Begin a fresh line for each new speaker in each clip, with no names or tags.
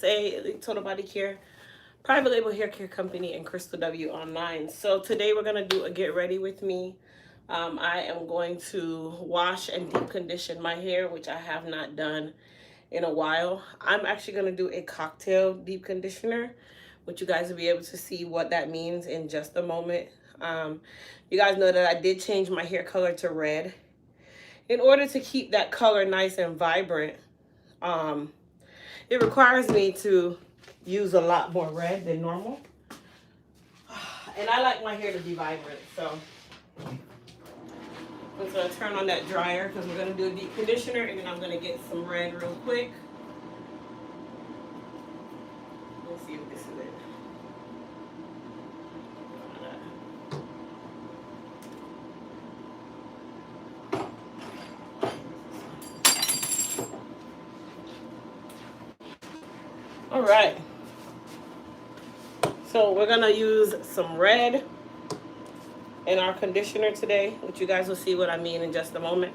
USA, Elite Total Body Care, private label hair care company, and Crystal W online. So today we're gonna do a get ready with me. I am going to wash and deep condition my hair, which I have not done in a while. I'm actually gonna do a cocktail deep conditioner, which you guys will be able to see what that means in just a moment. You guys know that I did change my hair color to red in order to keep that color nice and vibrant. It requires me to use a lot more red than normal. And I like my hair to be vibrant, so I'm just gonna turn on that dryer because we're gonna do a deep conditioner, and then I'm gonna get some red real quick. Let's see if this is it. All right. So we're gonna use some red in our conditioner today, which you guys will see what I mean in just a moment.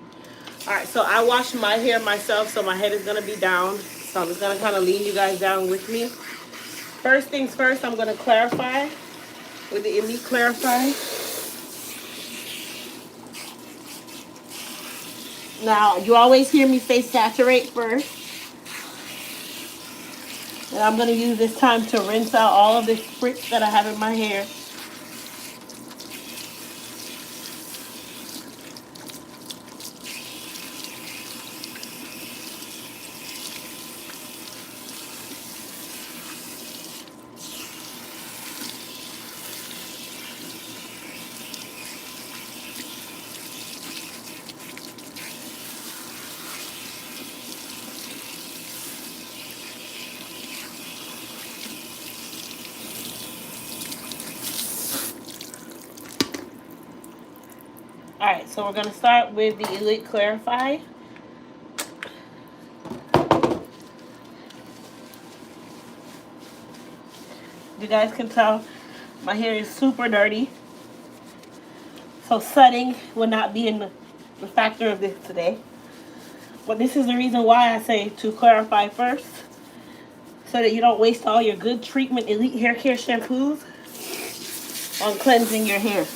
All right, so I wash my hair myself, so my head is gonna be down. So I'm just gonna kind of lean you guys down with me. First things first, I'm gonna clarify with the Elite Clarify. Now, you always hear me say saturate first. And I'm gonna use this time to rinse out all of this spritz that I have in my hair. Alright, so we're going to start with the Elite Clarify. You guys can tell my hair is super dirty. So setting will not be in the factor of this today. But this is the reason why I say to clarify first, so that you don't waste all your good treatment Elite hair care shampoos on cleansing your hair.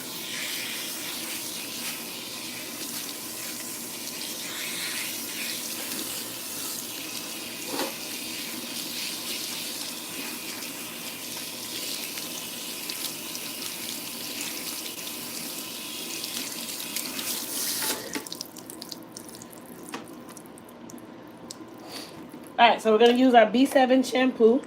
Alright, so we're going to use our B7 shampoo.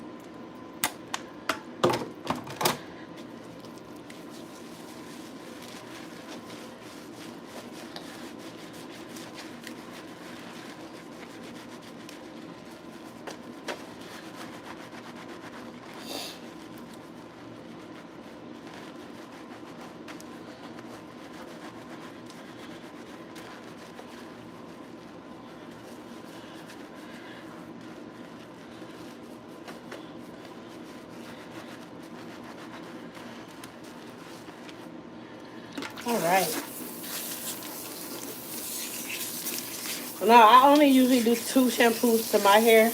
Alright. Now, I only usually do 2 shampoos to my hair.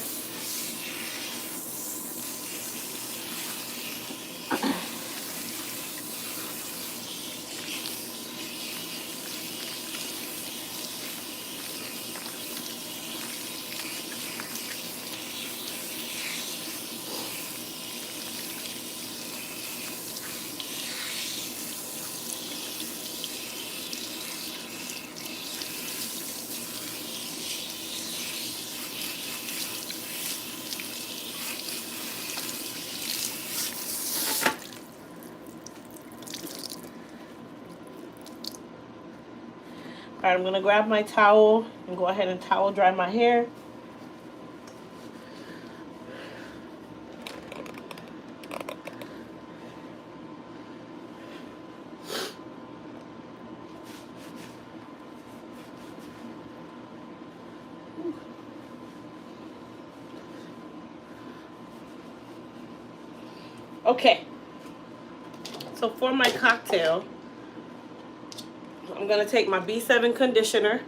Alright, I'm going to grab my towel and go ahead and towel dry my hair. Okay, so for my cocktail, I'm going to take my B7 conditioner.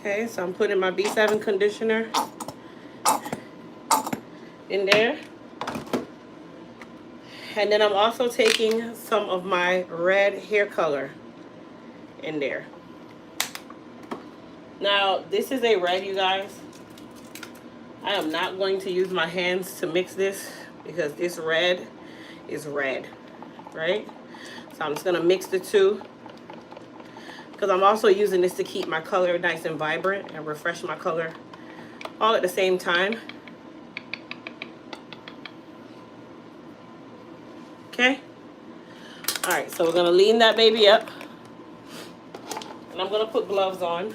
Okay, so I'm putting my B7 conditioner in there. And then I'm also taking some of my red hair color in there. Now, this is a red, you guys. I am not going to use my hands to mix this because this red is red, right? So I'm just going to mix the two because I'm also using this to keep my color nice and vibrant and refresh my color all at the same time. Okay? All right, so we're going to lean that baby up. And I'm going to put gloves on.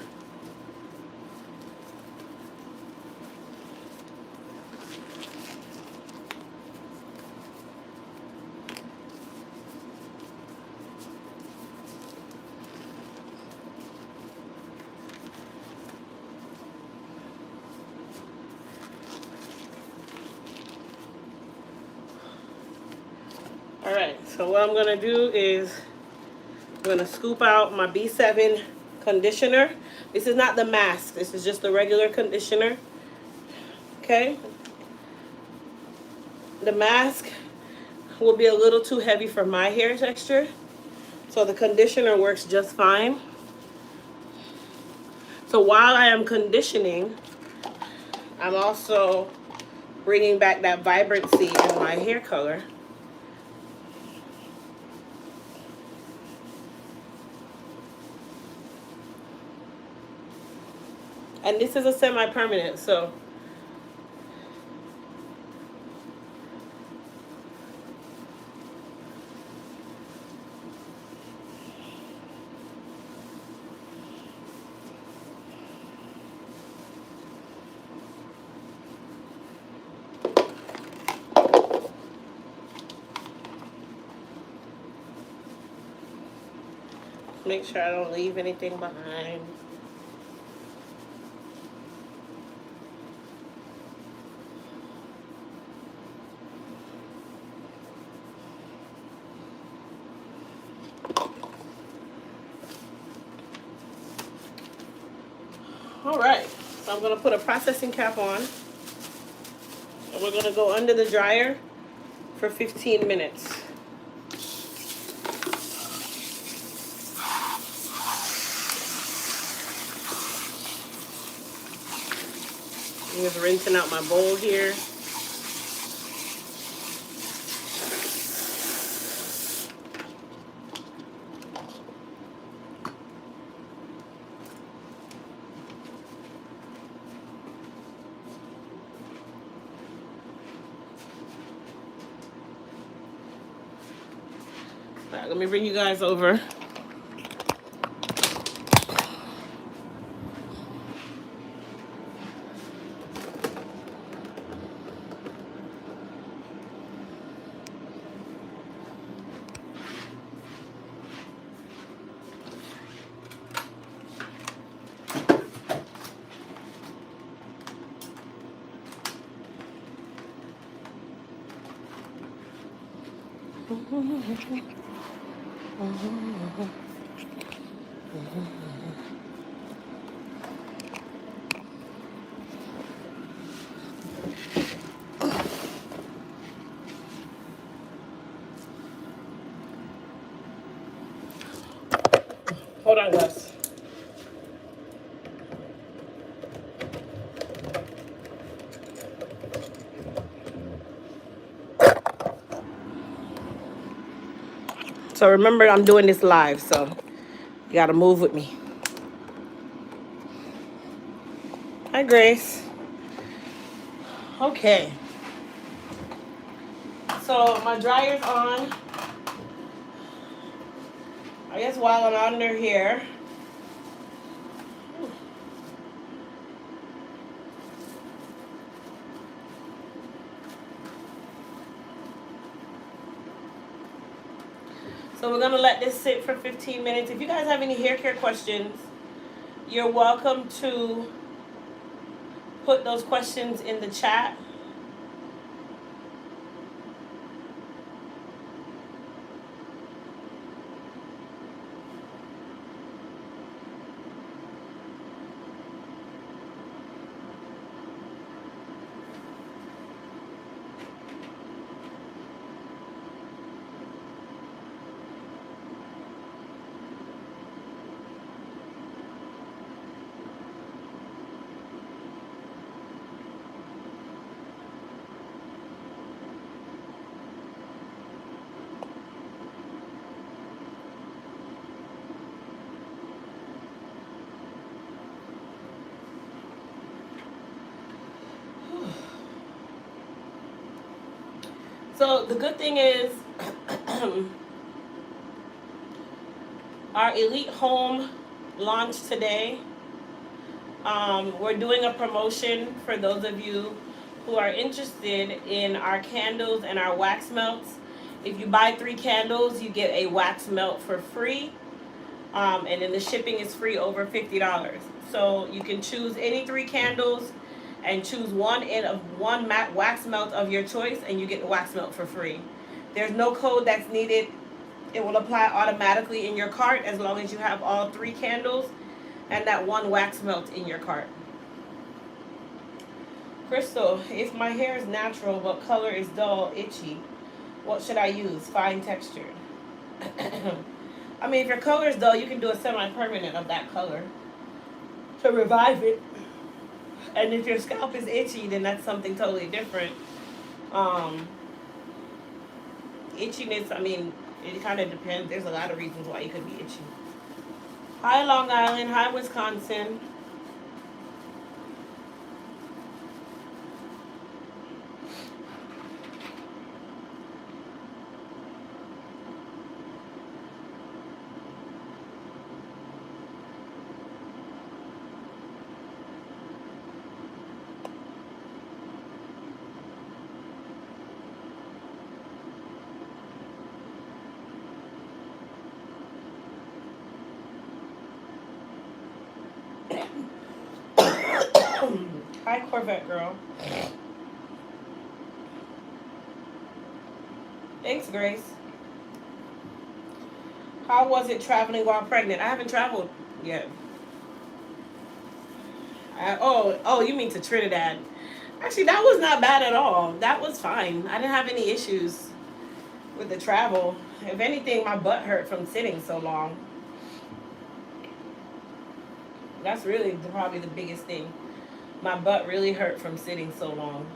All right, so what I'm going to do is I'm going to scoop out my B7 conditioner. This is not the mask. This is just the regular conditioner. Okay? The mask will be a little too heavy for my hair texture. So the conditioner works just fine. So while I am conditioning, I'm also bringing back that vibrancy in my hair color. And this is a semi-permanent, so make sure I don't leave anything behind. All right, so I'm going to put a processing cap on. And we're going to go under the dryer for 15 minutes. I'm just rinsing out my bowl here. All right, let me bring you guys over. Hold on, guys. So remember, I'm doing this live, so you gotta move with me. Hi, Grace. Okay. So my dryer's on. I guess while I'm under here, so we're gonna let this sit for 15 minutes. If you guys have any hair care questions, you're welcome to put those questions in the chat. So the good thing is our Elite Home launched today. We're doing a promotion for those of you who are interested in our candles and our wax melts. If you buy 3 candles, you get a wax melt for free. And then the shipping is free over $50. So you can choose any 3 candles and choose one matte wax melt of your choice, and you get the wax melt for free. There's no code that's needed. It will apply automatically in your cart as long as you have all 3 candles and that one wax melt in your cart. Crystal, if my hair is natural but color is dull, itchy, what should I use? Fine textured. I mean, if your color is dull, you can do a semi-permanent of that color to revive it. And if your scalp is itchy, then that's something totally different. Itchiness, I mean, it kind of depends. There's a lot of reasons why you could be itchy. Hi, Long Island. Hi, Wisconsin. Hi, Corvette girl. Thanks, Grace. How was it traveling while pregnant? I haven't traveled yet. Oh, you mean to Trinidad? Actually, that was not bad at all. That was fine. I didn't have any issues with the travel. If anything, my butt hurt from sitting so long. That's really probably the biggest thing. My butt really hurt from sitting so long.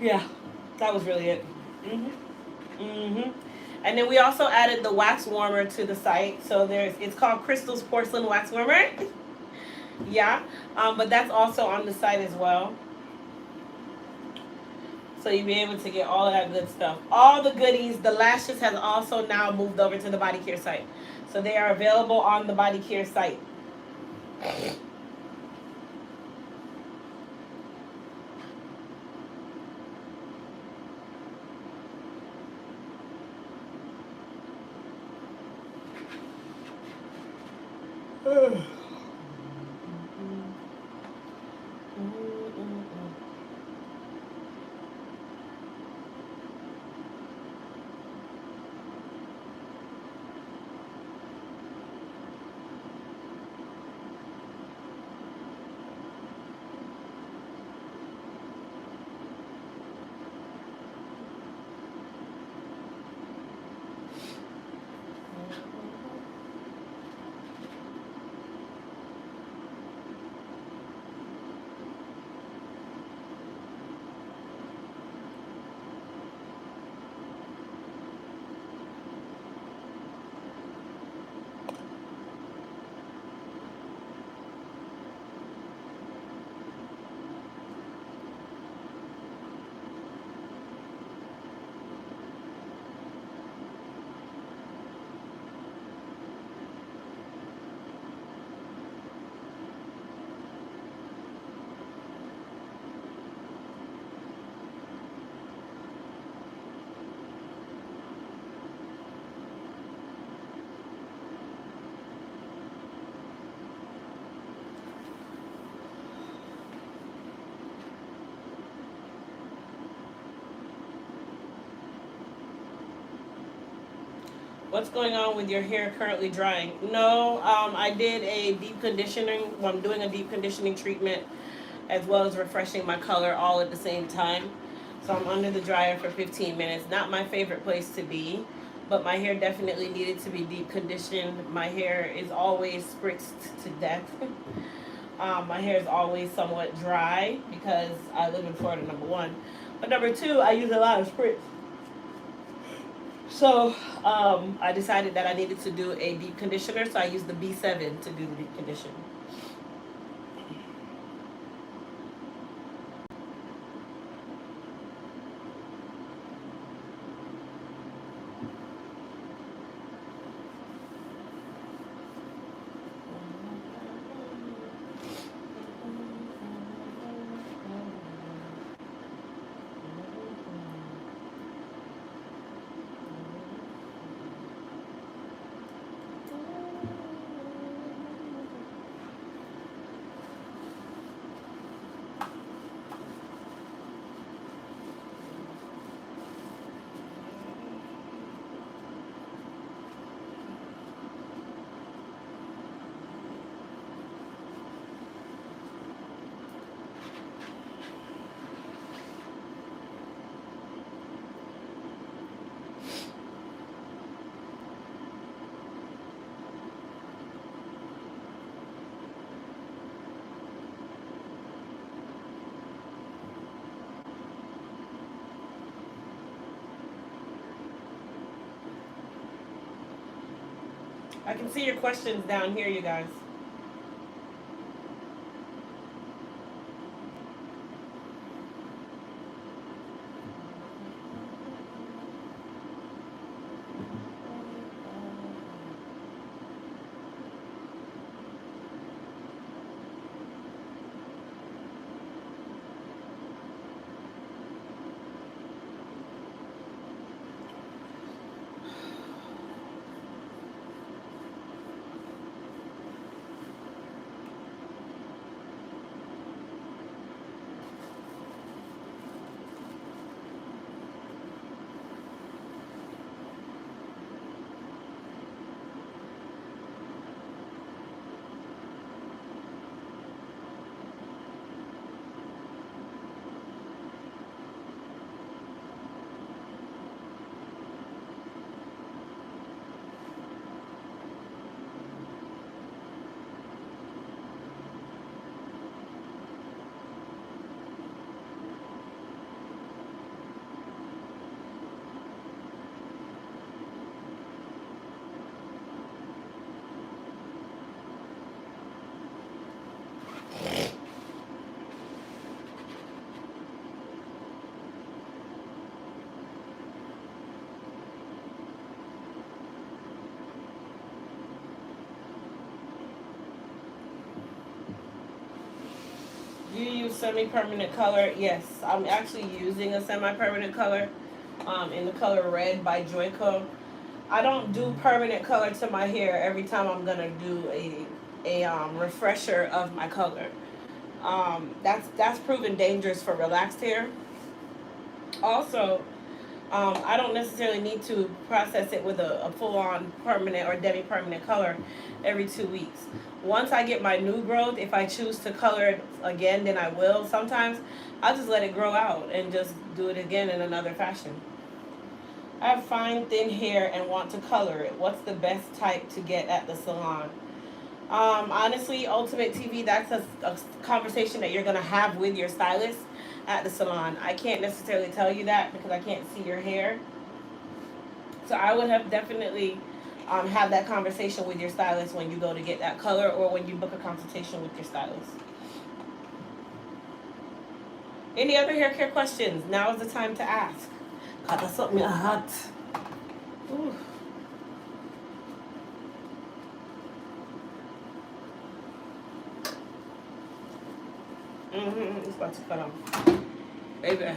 Yeah, that was really it. And then we also added the wax warmer to the site. So it's called Crystal's Porcelain Wax Warmer. Yeah, but that's also on the site as well. So you'll be able to get all of that good stuff. All the goodies. The lashes has also now moved over to the body care site. So they are available on the body care site. What's going on with your hair currently drying? No, I did a deep conditioning. Well, I'm doing a deep conditioning treatment as well as refreshing my color all at the same time. So I'm under the dryer for 15 minutes. Not my favorite place to be, but my hair definitely needed to be deep conditioned. My hair is always spritzed to death. My hair is always somewhat dry because I live in Florida, number one. But number two, I use a lot of spritz. So I decided that I needed to do a deep conditioner, so I used the B7 to do the deep conditioner. I can see your questions down here, you guys. Do you use semi-permanent color? Yes, I'm actually using a semi-permanent color in the color Red by Joico. I don't do permanent color to my hair every time I'm gonna do a refresher of my color. That's proven dangerous for relaxed hair. Also, I don't necessarily need to process it with a full-on permanent or demi-permanent color every 2 weeks. Once I get my new growth, if I choose to color it again, then I will. Sometimes I'll just let it grow out and just do it again in another fashion. I have fine, thin hair and want to color it. What's the best type to get at the salon? Honestly, Ultimate TV, that's a conversation that you're going to have with your stylist at the salon. I can't necessarily tell you that because I can't see your hair. So I would have definitely have that conversation with your stylist when you go to get that color or when you book a consultation with your stylist. Any other hair care questions? Now is the time to ask. God, that's something hot. Ooh. It's about to cut off. Baby.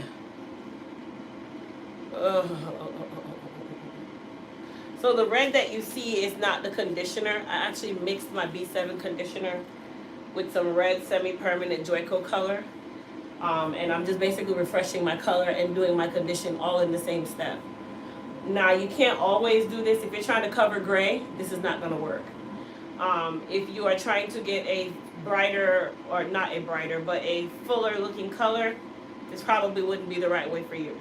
So the red that you see is not the conditioner. I actually mixed my B7 conditioner with some red semi-permanent Joico color. And I'm just basically refreshing my color and doing my condition all in the same step. Now, you can't always do this. If you're trying to cover gray, this is not going to work. If you are trying to get a brighter, or not a brighter, but a fuller looking color, this probably wouldn't be the right way for you.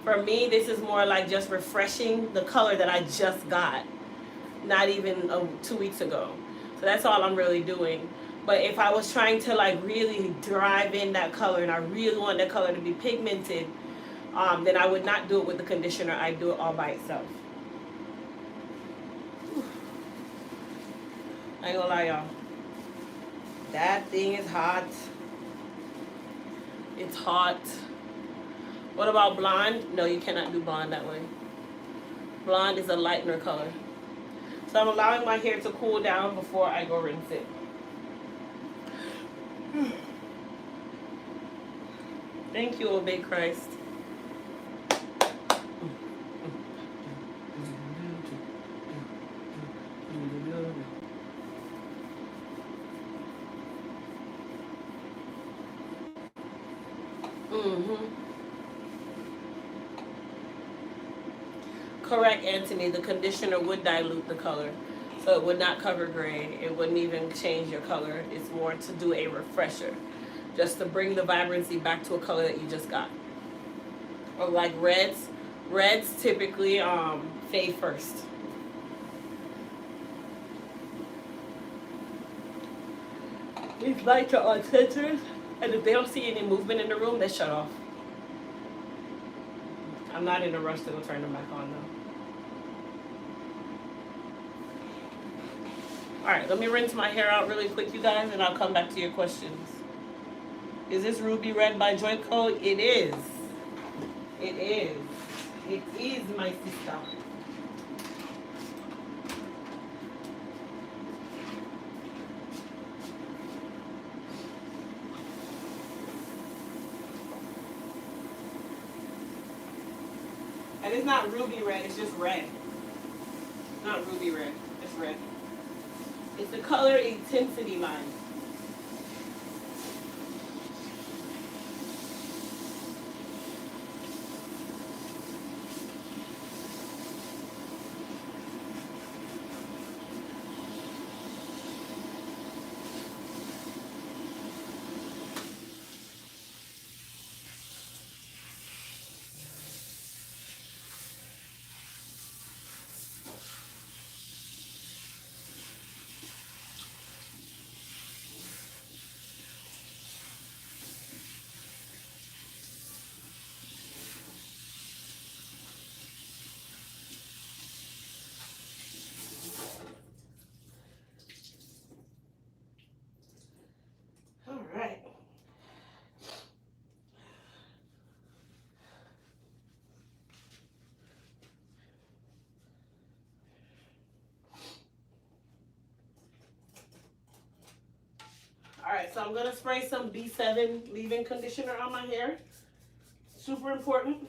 For me, this is more like just refreshing the color that I just got, not even 2 weeks ago. So that's all I'm really doing. But if I was trying to like really drive in that color and I really want that color to be pigmented, then I would not do it with the conditioner. I'd do it all by itself. I ain't gonna lie, y'all. That thing is hot. It's hot. What about blonde? No, you cannot do blonde that way. Blonde is a lightener color. So I'm allowing my hair to cool down before I go rinse it. Thank you, Obey Christ. Correct, Anthony. The conditioner would dilute the color. So it would not cover gray. It wouldn't even change your color. It's more to do a refresher. Just to bring the vibrancy back to a color that you just got. Or like reds. Reds typically fade first. These lights are on sensors, and if they don't see any movement in the room, they shut off. I'm not in a rush to go turn them back on though. All right, let me rinse my hair out really quick, you guys, and I'll come back to your questions. Is this Ruby Red by Joyco? It is. It is. It is, my sister. And it's not ruby red, it's just red. Not ruby red, it's red. It's the color intensity line. All right. All right, so I'm gonna spray some B7 leave-in conditioner on my hair. Super important.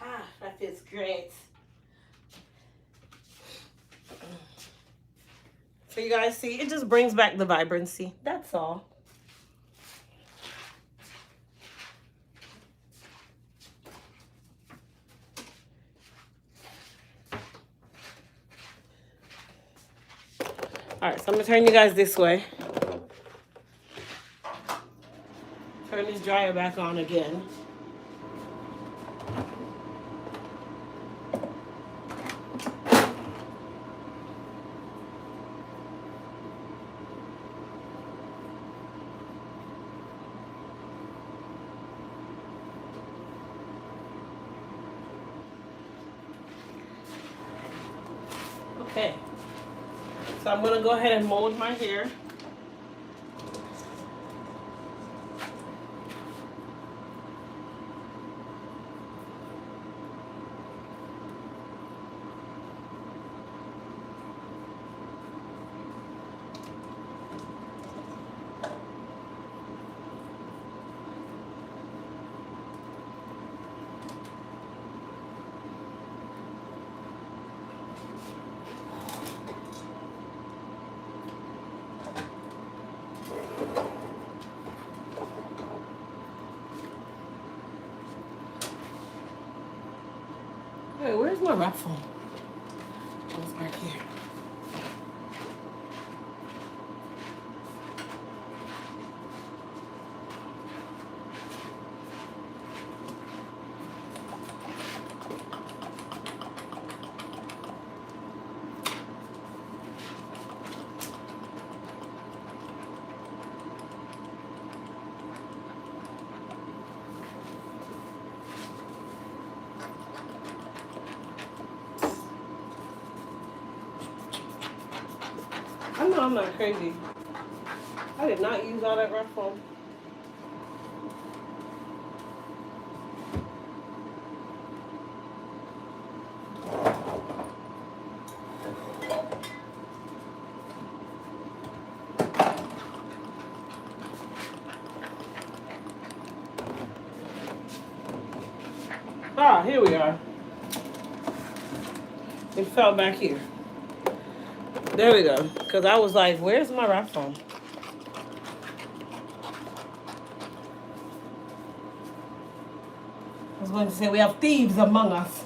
Ah, that feels great. So you guys see, it just brings back the vibrancy. That's all. All right, so I'm gonna turn you guys this way. Turn this dryer back on again. Okay, so I'm gonna go ahead and mold my hair. Hey, where's my wrap phone? Oh, it's back here. I know I'm not crazy. I did not use all that rough foam. Ah, here we are. It fell back here. There we go. Because I was like, where's my wrap foam? I was going to say, we have thieves among us.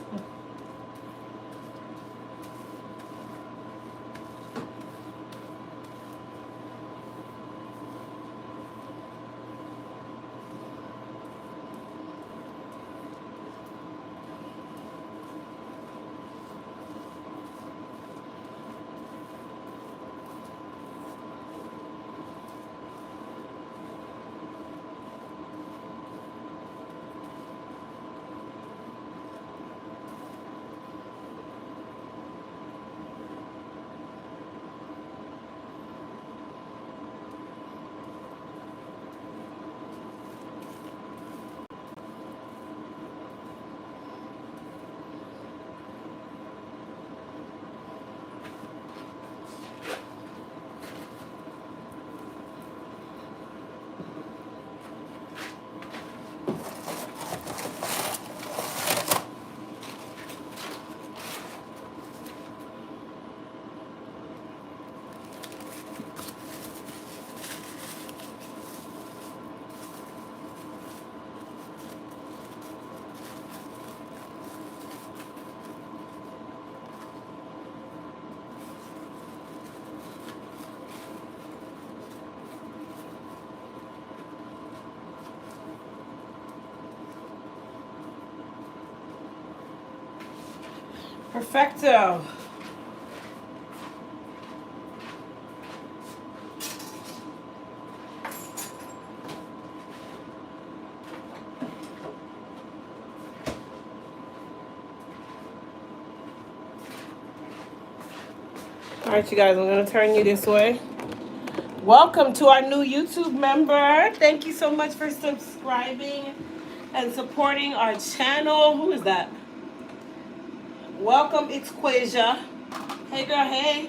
Perfecto. All right, you guys, I'm going to turn you this way. Welcome to our new YouTube member. Thank you so much for subscribing and supporting our channel. Who is that? Welcome, it's Quasia. Hey, girl, hey.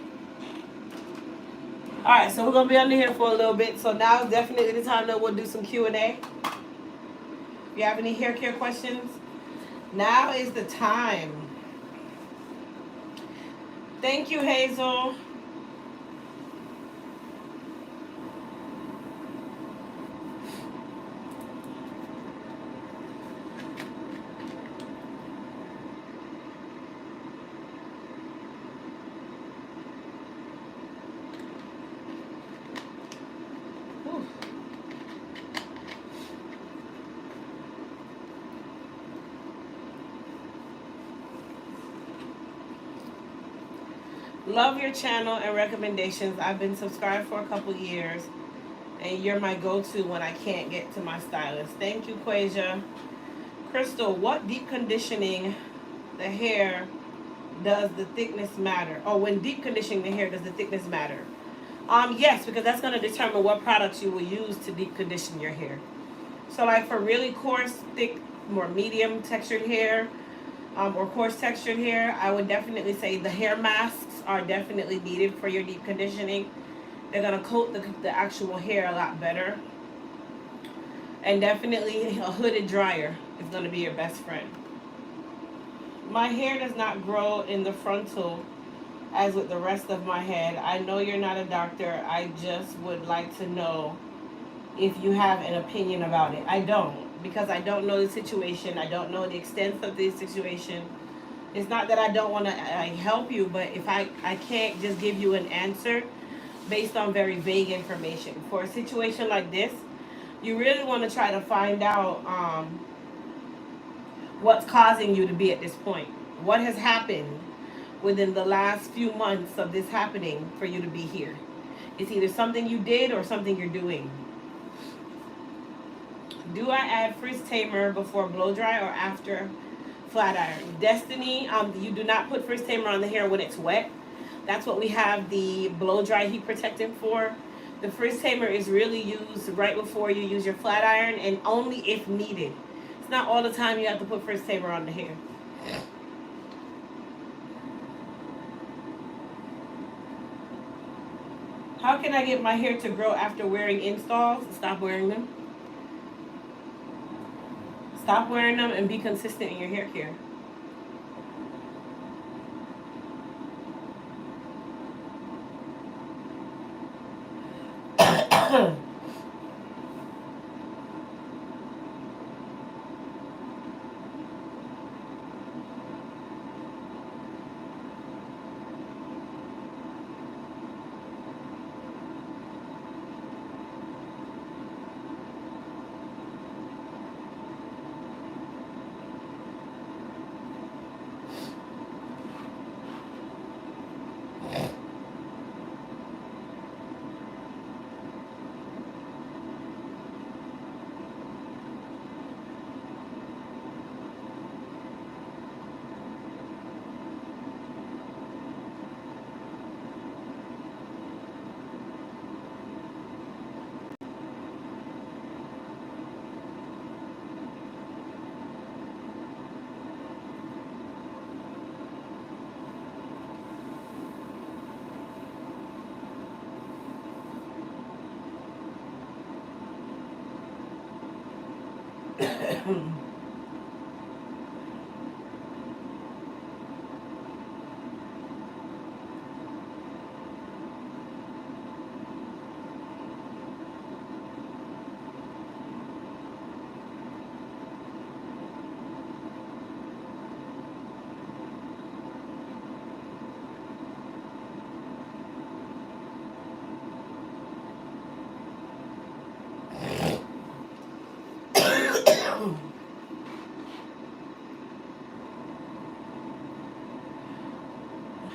All right, so we're going to be under here for a little bit. So now is definitely the time that we'll do some Q&A. If you have any hair care questions, now is the time. Thank you, Hazel. Love your channel and recommendations. I've been subscribed for a couple years, and you're my go-to when I can't get to my stylist. Thank you, Quasia. Crystal, what deep conditioning the hair does the thickness matter? Oh, when deep conditioning the hair, does the thickness matter? Yes, because that's going to determine what products you will use to deep condition your hair. So like for really coarse, thick, more medium textured hair, or coarse textured hair, I would definitely say the hair masks are definitely needed for your deep conditioning. They're going to coat the actual hair a lot better. And definitely a hooded dryer is going to be your best friend. My hair does not grow in the frontal as with the rest of my head. I know you're not a doctor. I just would like to know if you have an opinion about it. I don't, because I don't know the situation. I don't know the extent of the situation. It's not that I don't want to help you, but if I can't just give you an answer based on very vague information. For a situation like this, you really want to try to find out what's causing you to be at this point. What has happened within the last few months of this happening for you to be here? It's either something you did or something you're doing. Do I add frizz tamer before blow dry or after flat iron? Destiny, you do not put frizz tamer on the hair when it's wet. That's what we have the blow dry heat protectant for. The frizz tamer is really used right before you use your flat iron, and only if needed. It's not all the time you have to put frizz tamer on the hair. How can I get my hair to grow after wearing installs? Stop wearing them. Stop wearing them and be consistent in your hair care.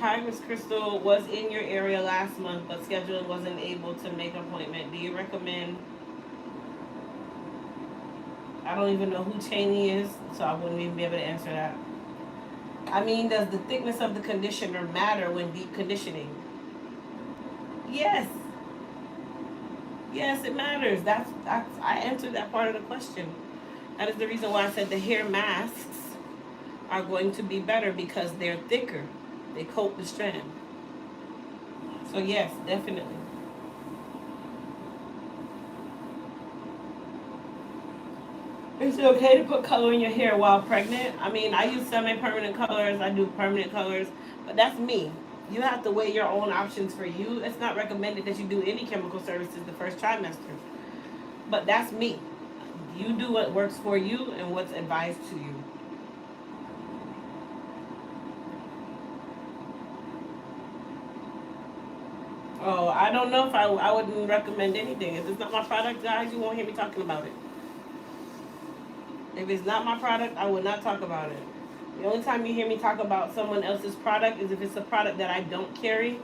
Hi, Miss Crystal. Was in your area last month, but scheduling wasn't able to make an appointment. Do you recommend? I don't even know who Cheney is, so I wouldn't even be able to answer that. I mean, does the thickness of the conditioner matter when deep conditioning? Yes. Yes, it matters. That's I answered that part of the question. That is the reason why I said the hair masks are going to be better because they're thicker. They coat the strand. So yes, definitely. Is it okay to put color in your hair while pregnant? I mean, I use semi-permanent colors. I do permanent colors, but that's me. You have to weigh your own options for you. It's not recommended that you do any chemical services the first trimester, but that's me. You do what works for you and what's advised to you. Oh, I don't know if I wouldn't recommend anything. If it's not my product, guys, you won't hear me talking about it. If it's not my product, I will not talk about it. The only time you hear me talk about someone else's product is if it's a product that I don't carry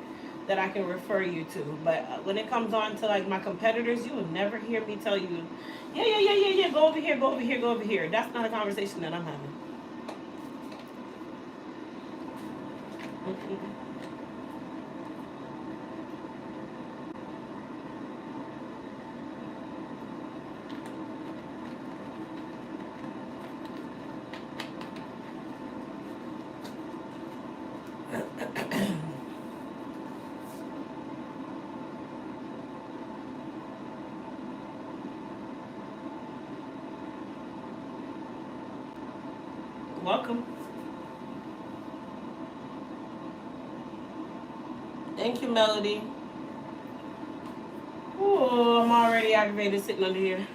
that I can refer you to. But when it comes on to like my competitors, you will never hear me tell you, yeah, go over here, go over here, go over here. That's not a conversation that I'm having. Mm-mm. Welcome. Thank you, Melody. Oh, I'm already aggravated sitting under here.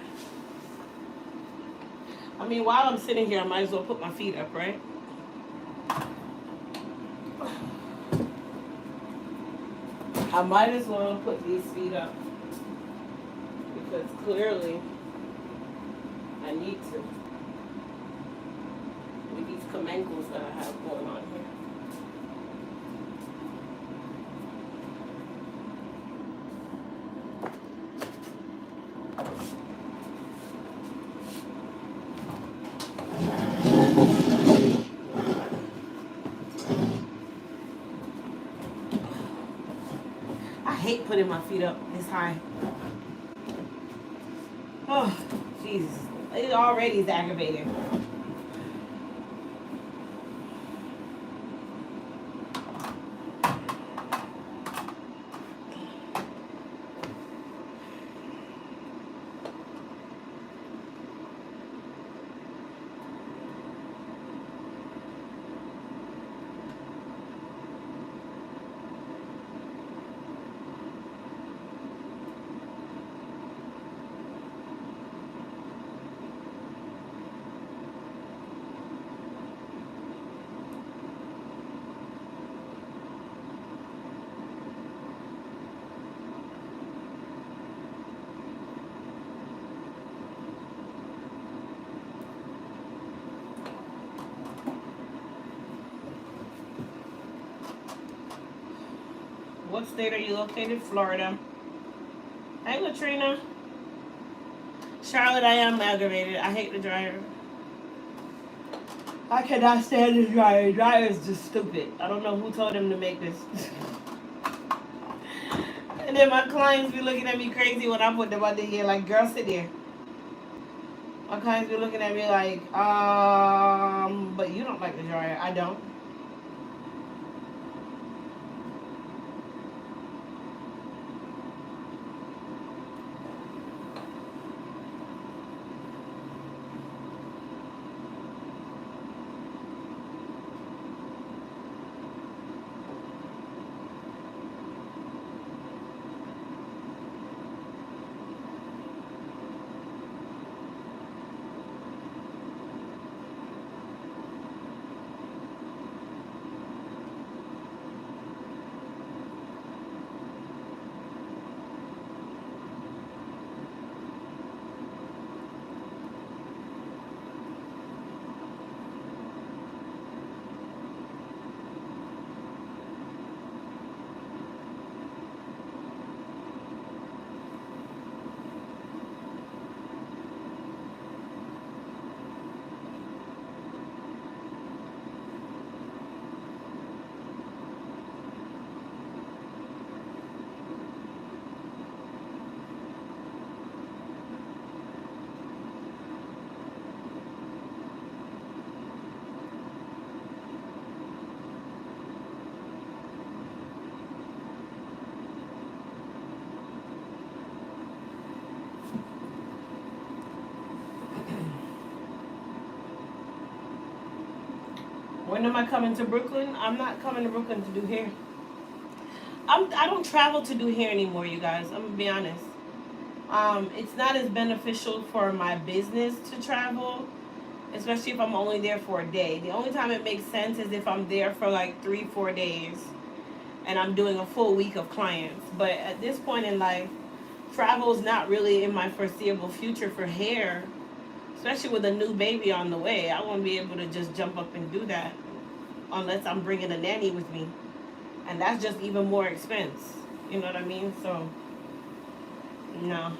I mean, while I'm sitting here, I might as well put my feet up, right? I might as well put these feet up because clearly I need to with these camankles that I have going on here. I hate putting my feet up this high. Oh, Jesus. It already is aggravating. What state are you located? Florida. Hey, Latrina. Charlotte, I am aggravated. I hate the dryer. I cannot stand the dryer. The dryer is just stupid. I don't know who told him to make this. And then my clients be looking at me crazy when I put them under here. Like, girl, sit there. My clients be looking at me like, but you don't like the dryer. I don't. When am I coming to Brooklyn? I'm not coming to Brooklyn to do hair. I don't travel to do hair anymore, you guys. I'm gonna be honest. It's not as beneficial for my business to travel, especially if I'm only there for a day. The only time it makes sense is if I'm there for like 3-4 days and I'm doing a full week of clients. But at this point in life, travel is not really in my foreseeable future for hair, especially with a new baby on the way. I won't be able to just jump up and do that unless I'm bringing a nanny with me, and that's just even more expense. You know what I mean? So, no.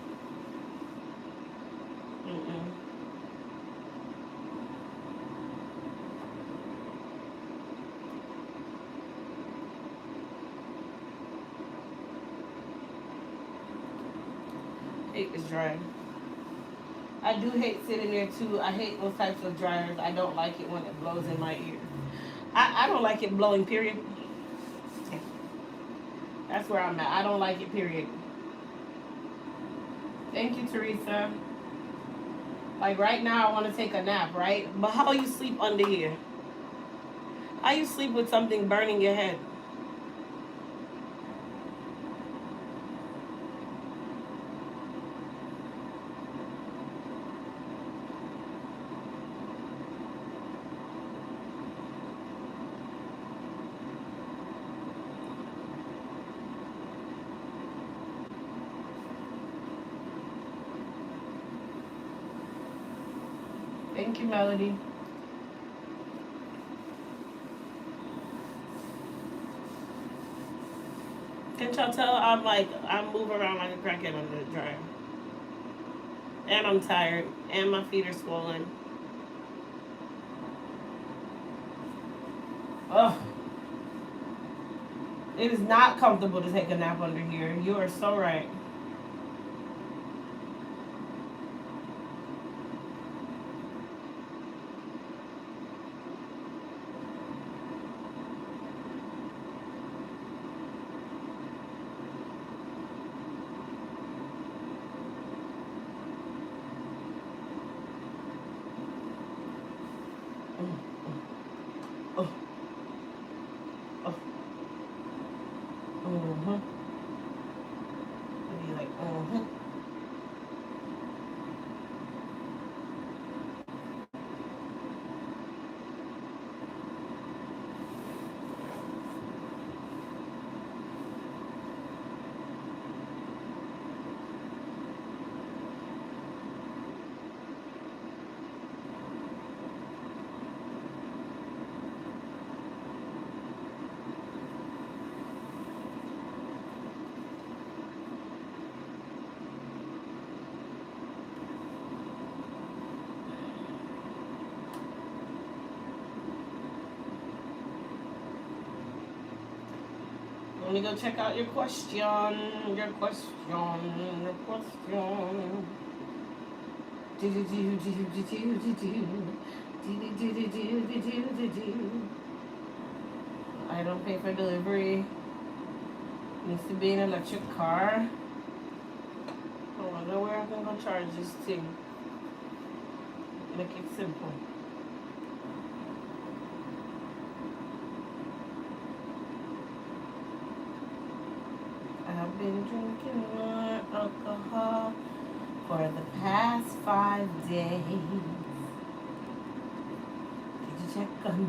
Mm-mm. It is dry. I do hate sitting there too. I hate those types of dryers. I don't like it when it blows in my ear. I don't like it blowing, period. That's where I'm at. I don't like it, period. Thank you, Teresa. Like right now, I want to take a nap, right? But how you sleep under here? How you sleep with something burning your head? Thank you, Melody. Can't y'all tell I move around like a crackhead under the dryer. And I'm tired. And my feet are swollen. Ugh. It is not comfortable to take a nap under here. You are so right. Oh, oh, mm-hmm. I'd be like, mm-hmm. Let me go check out your question. Your question. Your question. I don't pay for delivery. Needs to be an electric car. I wonder where I'm gonna charge this thing. Make it simple. I've been drinking more alcohol for the past 5 days. Did you check on me?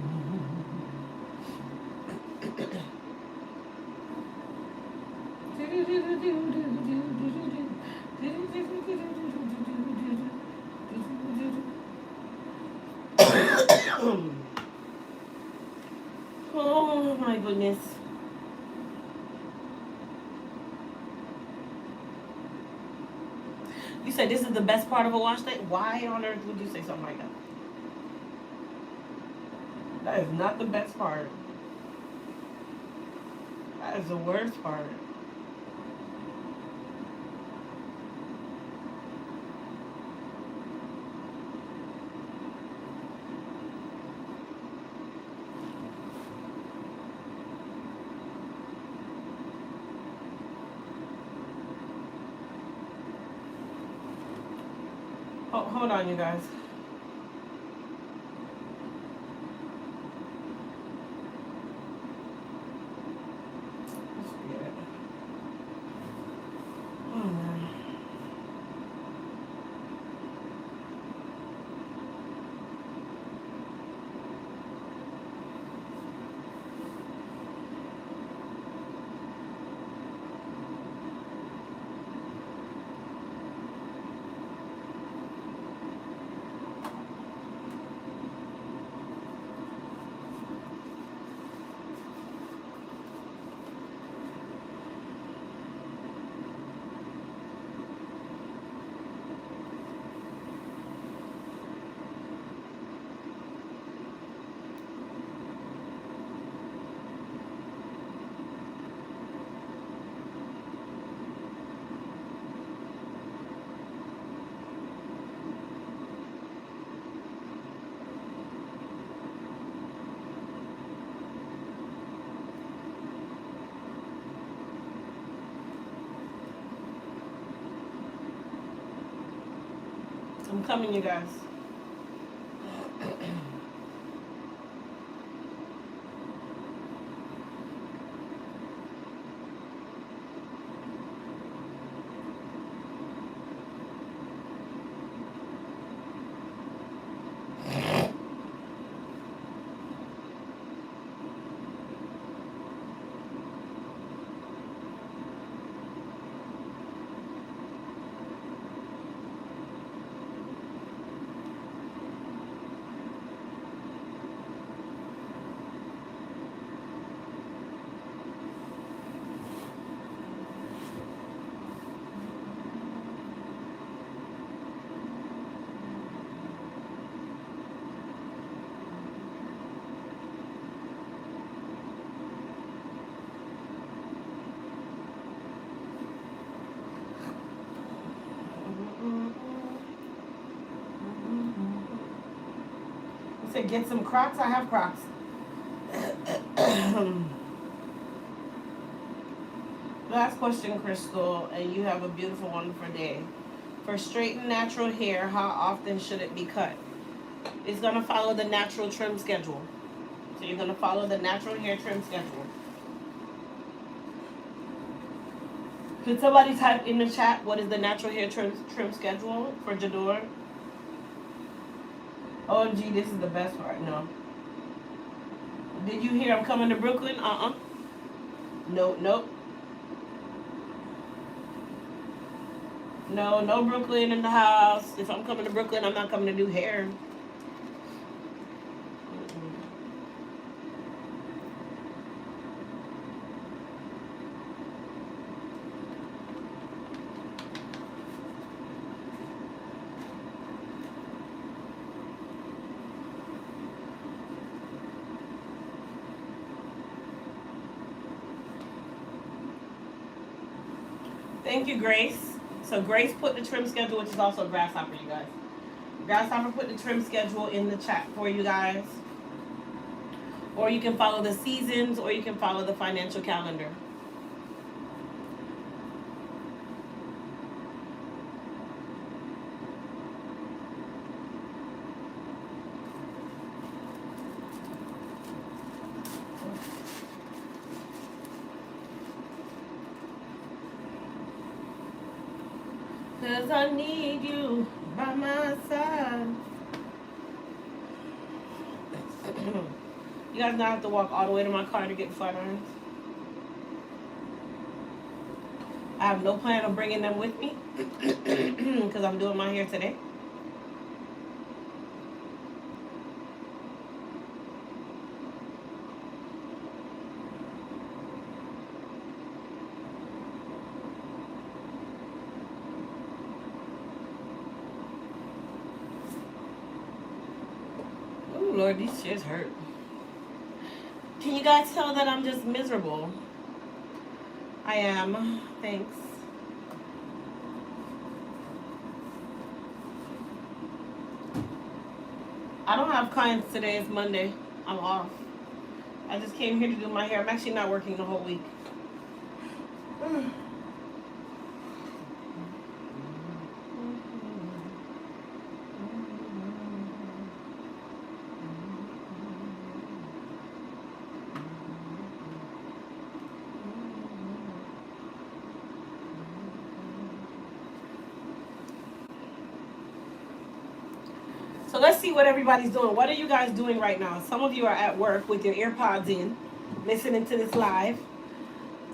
Oh my goodness. You said this is the best part of a wash day? Why on earth would you say something like that? That is not the best part. That is the worst part. Oh, hold on, you guys. I'm coming, you guys. You said get some Crocs? I have Crocs. Last question, Crystal, and you have a beautiful, wonderful day. For straight and natural hair, how often should it be cut? It's going to follow the natural trim schedule. So you're going to follow the natural hair trim schedule. Could somebody type in the chat what is the natural hair trim schedule for Jador? OMG, this is the best part. No. Did you hear I'm coming to Brooklyn? Nope. No Brooklyn in the house. If I'm coming to Brooklyn, I'm not coming to do hair. Thank you, Grace. So Grace put the trim schedule, which is also Grasshopper, you guys. Grasshopper put the trim schedule in the chat for you guys. Or you can follow the seasons, or you can follow the financial calendar. Cause I need you by my side. You guys not have to walk all the way to my car to get flat irons. I have no plan on bringing them with me because I'm doing my hair today. Oh Lord, these shits hurt. Can you guys tell that I'm just miserable? I am. Thanks. I don't have clients today. It's Monday. I'm off. I just came here to do my hair. I'm actually not working the whole week. So let's see what everybody's doing. What are you guys doing right now? Some of you are at work with your earpods in, listening to this live.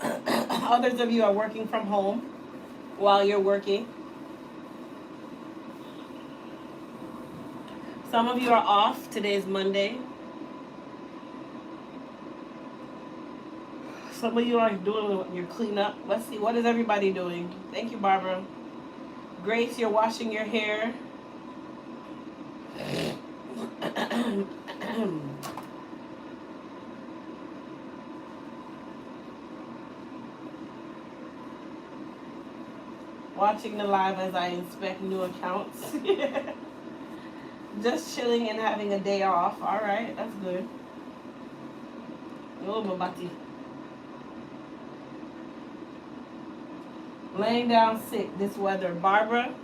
Others of you are working from home while you're working. Some of you are off. Today is Monday. Some of you are doing your cleanup. Let's see, what is everybody doing? Thank you, Barbara. Grace, you're washing your hair. Watching the live as I inspect new accounts. Just chilling and having a day off. All right, that's good. Oh, my body. Laying down sick this weather. Barbara,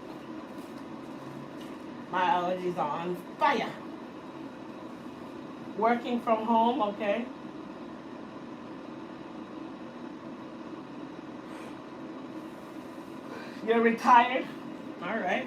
My allergies are on fire. Working from home, okay. You're retired? All right.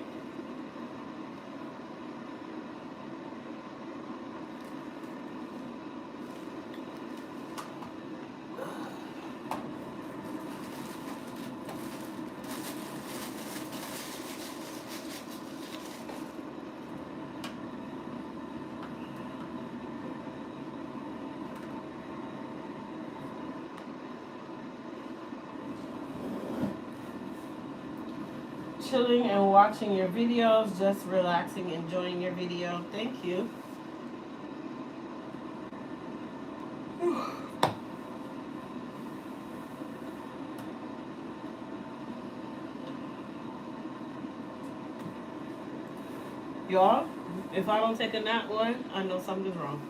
Chilling and watching your videos, just relaxing, enjoying your video. Thank you. Y'all, if I don't take a nap, boy, I know something's wrong.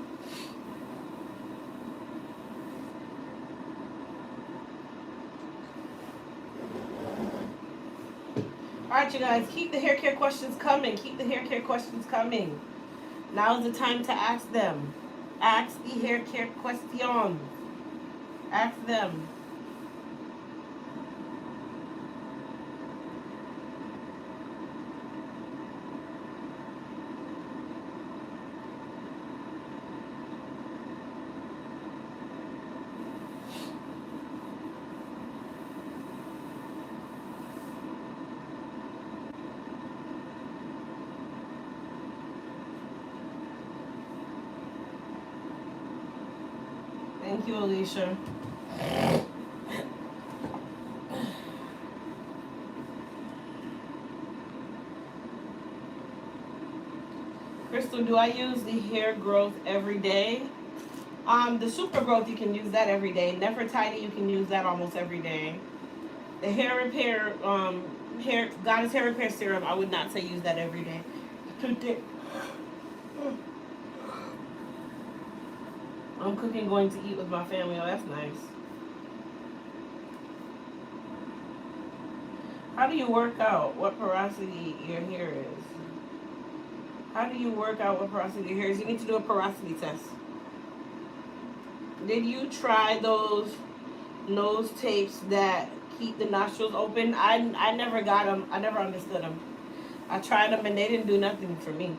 Alright, you guys, keep the hair care questions coming. Keep the hair care questions coming. Now's the time to ask them. Ask the hair care questions. Ask them. Thank you, Alicia. Crystal, do I use the hair growth every day? The super growth, you can use that every day. Nefertiti, you can use that almost every day. The hair repair, Goddess hair repair serum, I would not say use that every day. Too thick. I'm cooking, going to eat with my family. Oh, that's nice. How do you work out what porosity your hair is? How do you work out what porosity your hair is? You need to do a porosity test. Did you try those nose tapes that keep the nostrils open? I never got them. I never understood them. I tried them and they didn't do nothing for me.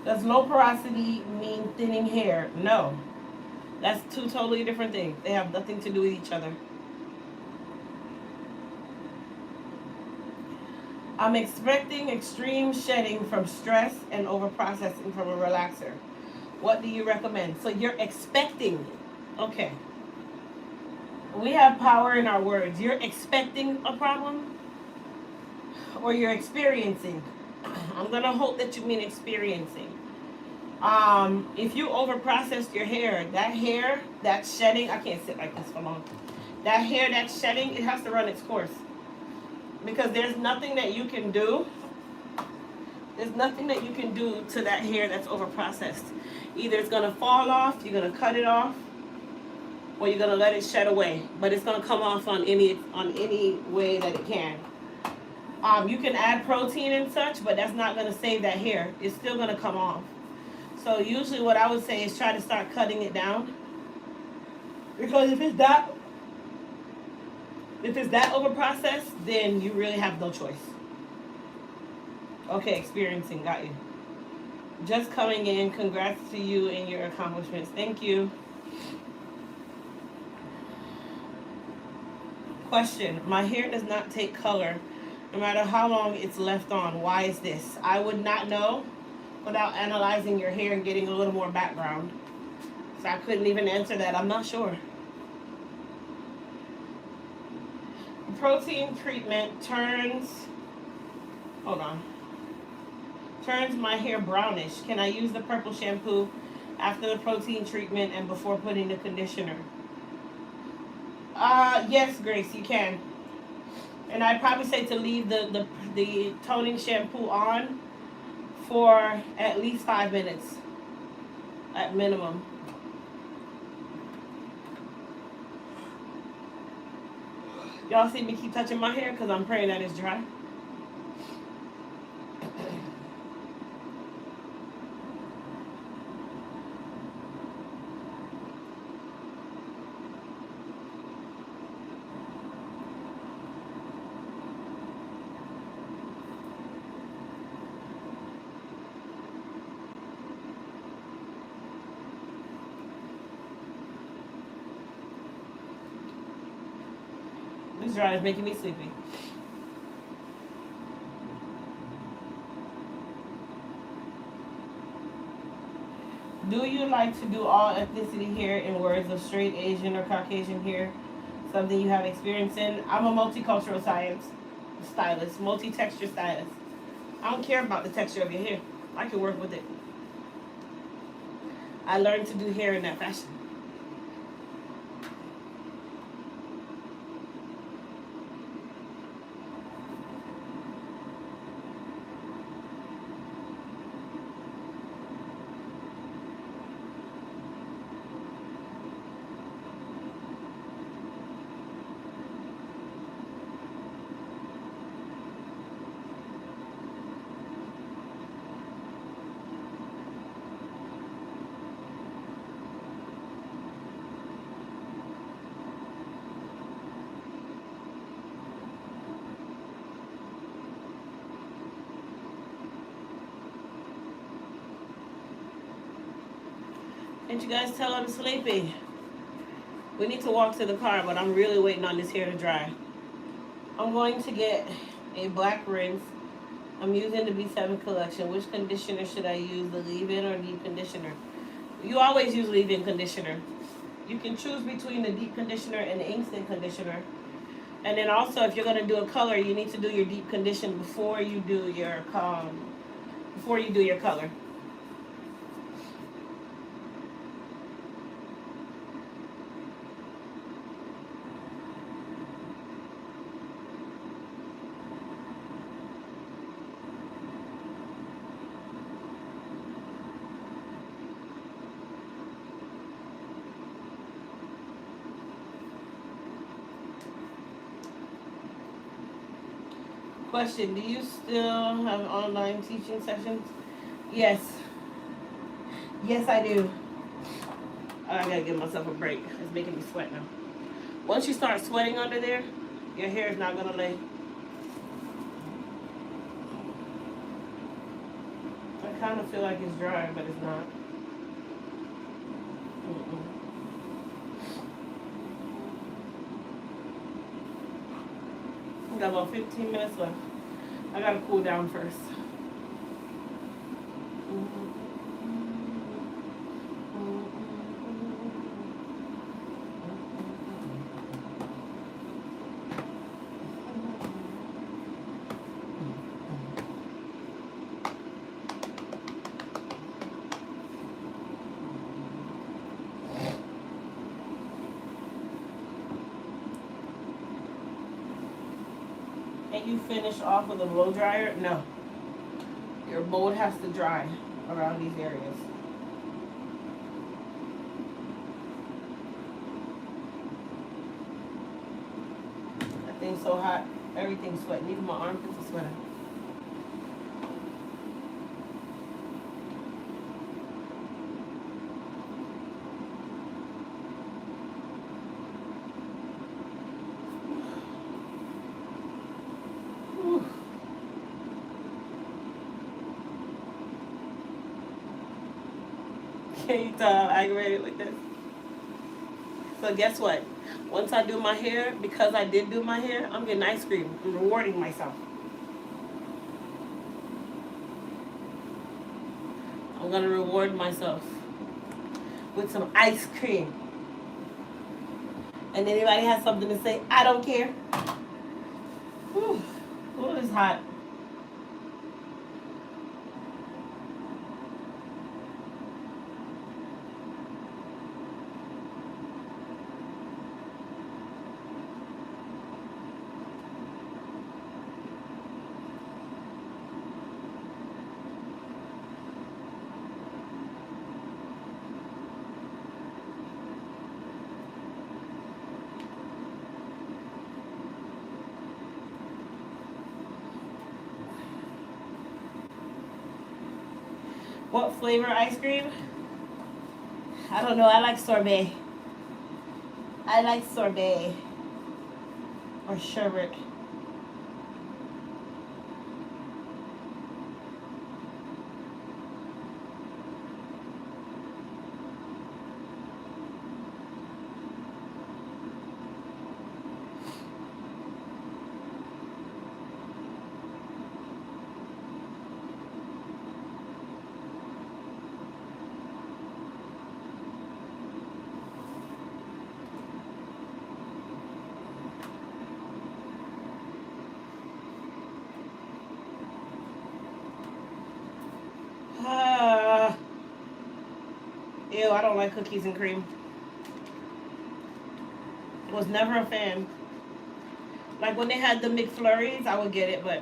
Does low porosity mean thinning hair? No. That's two totally different things. They have nothing to do with each other. I'm expecting extreme shedding from stress and overprocessing from a relaxer. What do you recommend? So you're expecting. Okay. We have power in our words. You're expecting a problem or you're experiencing. I'm going to hope that you mean experiencing. If you overprocessed your hair that's shedding, I can't sit like this for long. That hair that's shedding, it has to run its course. Because there's nothing that you can do. There's nothing that you can do to that hair that's overprocessed. Either it's going to fall off, you're going to cut it off, or you're going to let it shed away. But it's going to come off on any way that it can. You can add protein and such, but that's not going to save that hair. It's still going to come off. So usually what I would say is try to start cutting it down. Because if it's that overprocessed, then you really have no choice. Okay, experiencing, got you. Just coming in, congrats to you and your accomplishments. Thank you. Question, my hair does not take color no matter how long it's left on. Why is this? I would not know without analyzing your hair and getting a little more background. So I couldn't even answer that. I'm not sure. Protein treatment turns my hair brownish. Can I use the purple shampoo after the protein treatment and before putting the conditioner? Yes, Grace, you can. And I'd probably say to leave the toning shampoo on for at least 5 minutes at minimum. Y'all see me keep touching my hair because I'm praying that it's dry. dry. It's making me sleepy. Do you like to do all ethnicity hair in words of straight Asian or Caucasian hair? Something you have experience in? I'm a multicultural stylist, multi-texture stylist. I don't care about the texture of your hair. I can work with it. I learned to do hair in that fashion. Can't you guys tell I'm sleepy? We need to walk to the car, but I'm really waiting on this hair to dry. I'm going to get a black rinse. I'm using the B7 collection. Which conditioner should I use, the leave-in or deep conditioner? You always use leave-in conditioner. You can choose between the deep conditioner and the instant conditioner. And then also, if you're going to do a color, you need to do your deep condition before you do your color. Question, do you still have online teaching sessions? Yes. Yes, I do. I gotta give myself a break. It's making me sweat now. Once you start sweating under there, your hair is not gonna lay. I kind of feel like it's dry, but it's not. I got about 15 minutes left. I gotta cool down first. And you finish off with a blow dryer? No. Your mold has to dry around these areas. That thing's so hot. Everything's sweating. Even my armpits are sweating. Can you tell I'm aggravated with this? So guess what? Once I do my hair, because I did do my hair, I'm getting ice cream. I'm rewarding myself. I'm gonna reward myself with some ice cream. And anybody has something to say, I don't care. Whew. Ooh, it's hot. What flavor ice cream? I don't know. I like sorbet. I like sorbet. Or sherbet. Ew, I don't like cookies and cream. Was never a fan. Like when they had the McFlurries, I would get it, but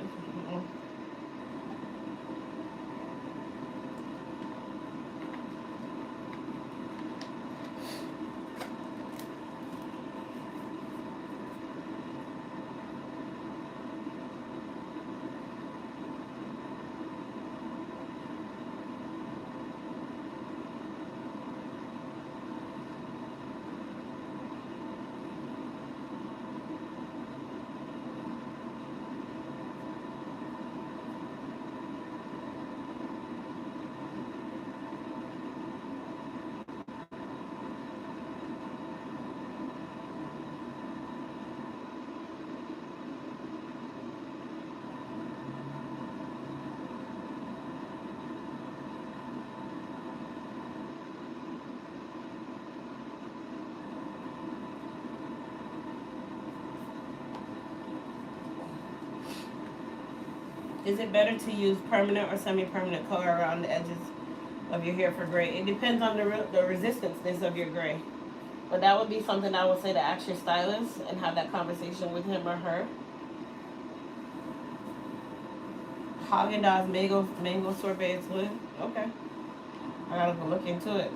is it better to use permanent or semi-permanent color around the edges of your hair for gray? It depends on the resistanceness of your gray. But that would be something I would say to ask your stylist and have that conversation with him or her. Haagen-Dazs mango sorbet is good. Okay. I gotta go look into it.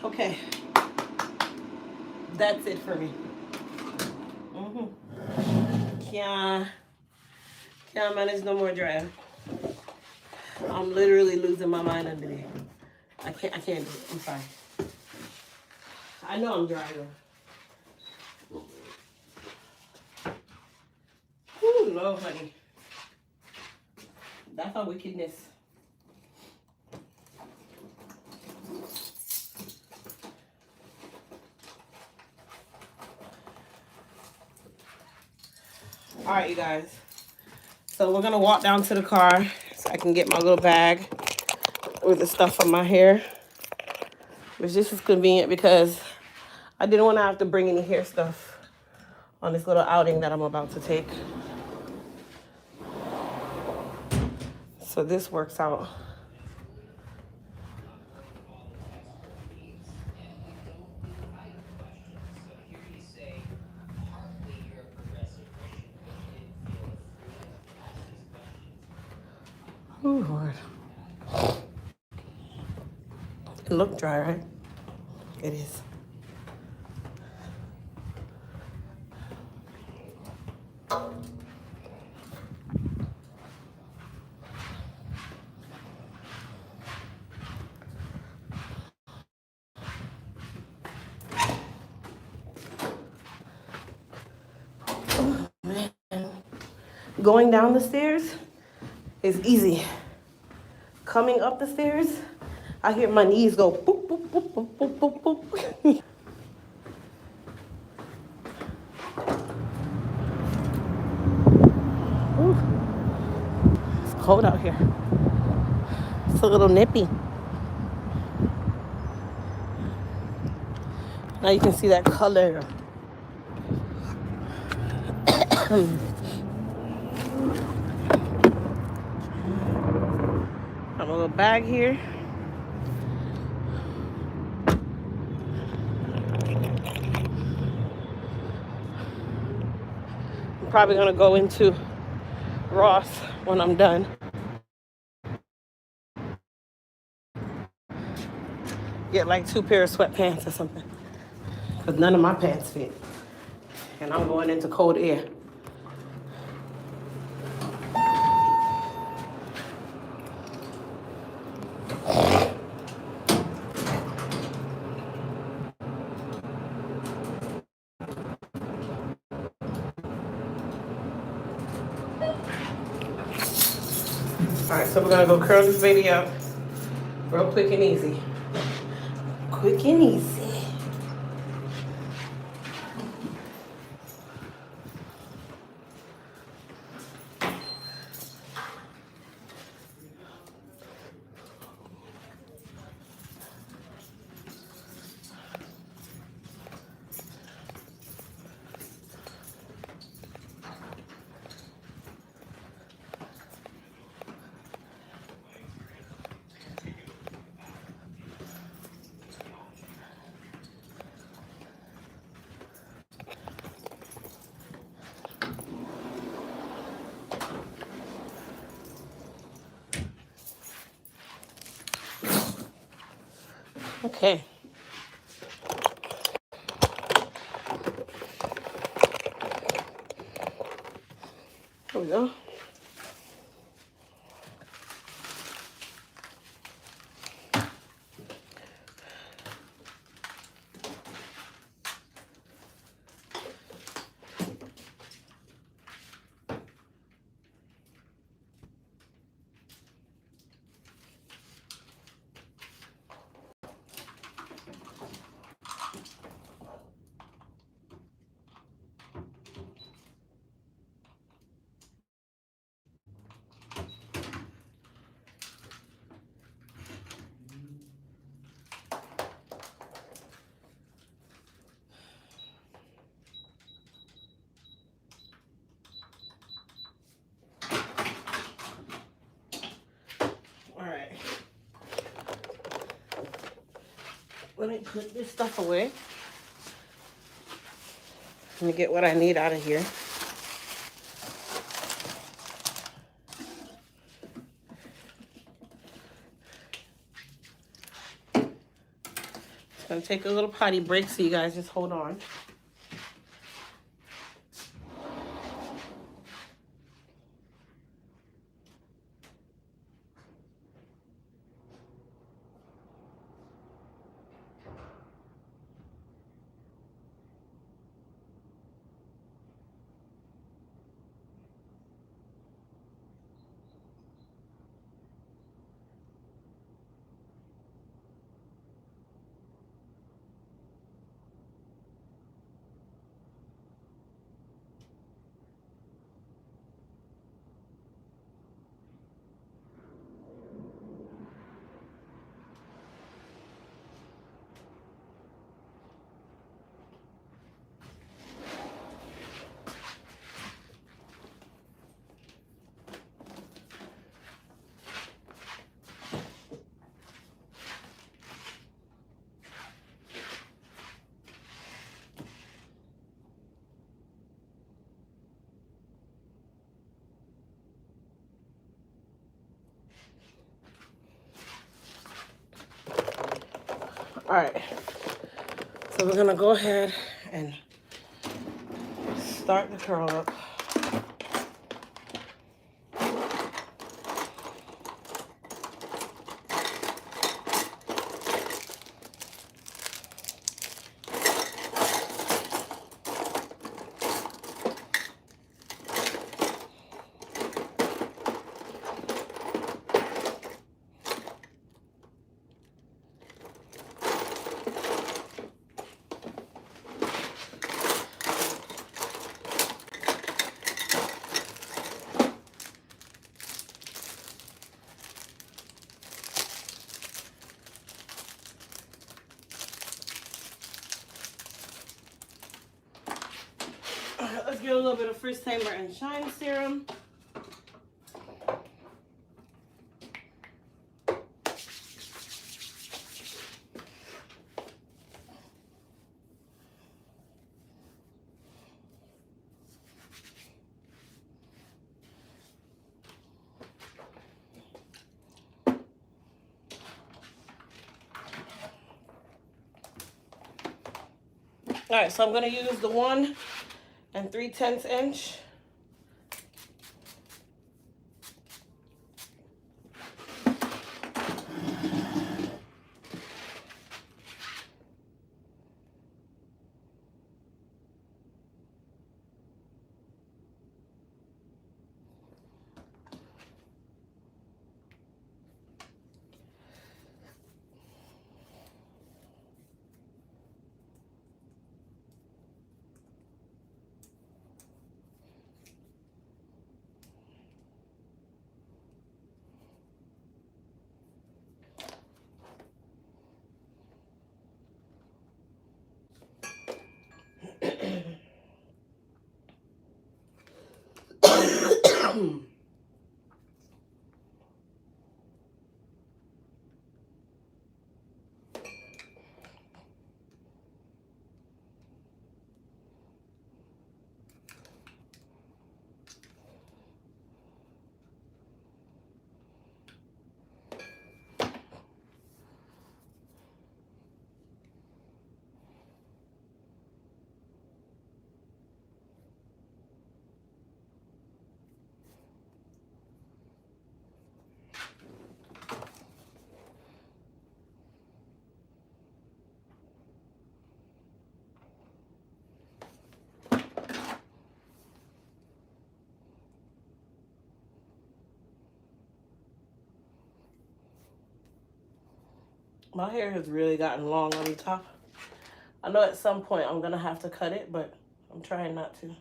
Okay. That's it for me. Can't manage no more dry. I'm literally losing my mind under there. I can't do it. I'm sorry. I know I'm dry though. Ooh, Lord, honey. That's our wickedness. All right, you guys. So we're gonna walk down to the car so I can get my little bag with the stuff on my hair. Which this is convenient because I didn't want to have to bring any hair stuff on this little outing that I'm about to take. So this works out. Oh, Lord. It looked dry, right? It is. Oh, man. Going down the stairs is easy. Coming up the stairs, I hear my knees go boop, boop, boop, boop, boop, boop, boop. It's cold out here. It's a little nippy. Now you can see that color. I have a little bag here. I'm probably gonna go into Ross when I'm done. Get like 2 pairs of sweatpants or something. Because none of my pants fit. And I'm going into cold air. Alright, so we're gonna go curl this baby up real quick and easy. Quick and easy. Okay. Here we go. Alright. Let me put this stuff away. Let me get what I need out of here. It's gonna take a little potty break, so you guys just hold on. All right, so we're gonna go ahead and start the curl up. Let's get a little bit of First Timer and Shine Serum. All right, so I'm gonna use the 1 3/10 inch. My hair has really gotten long on the top. I know at some point I'm gonna have to cut it, but I'm trying not to.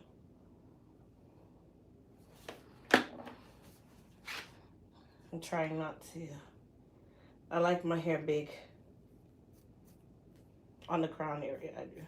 I'm trying not to. I like my hair big. On the crown area, I do.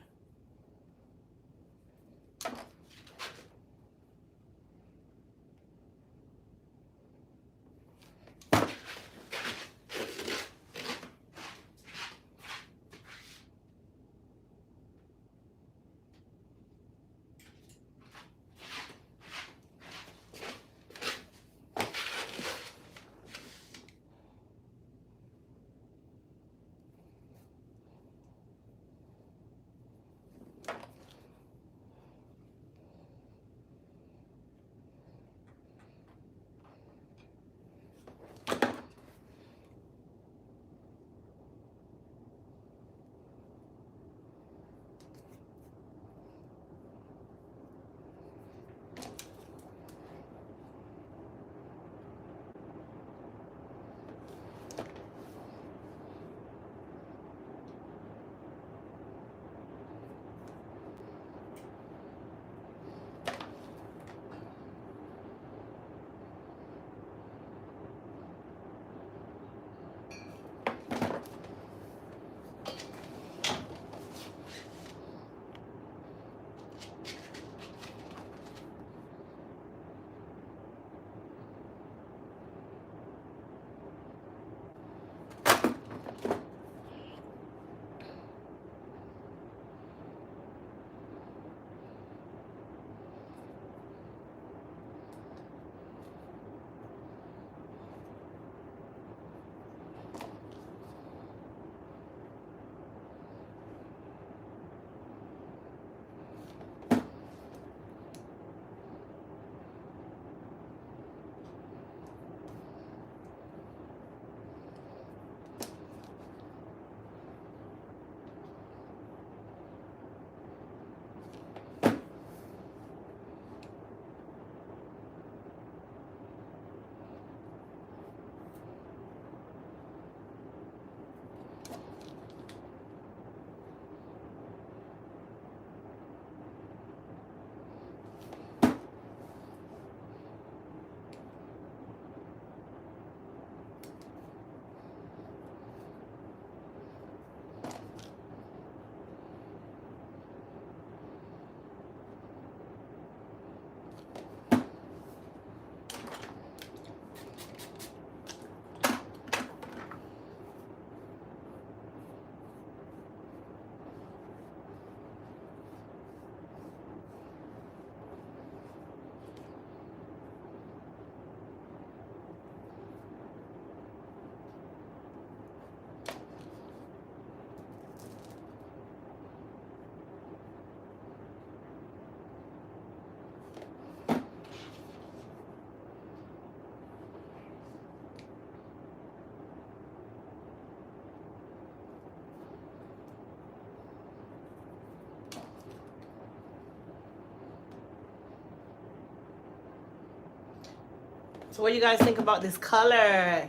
So what do you guys think about this color?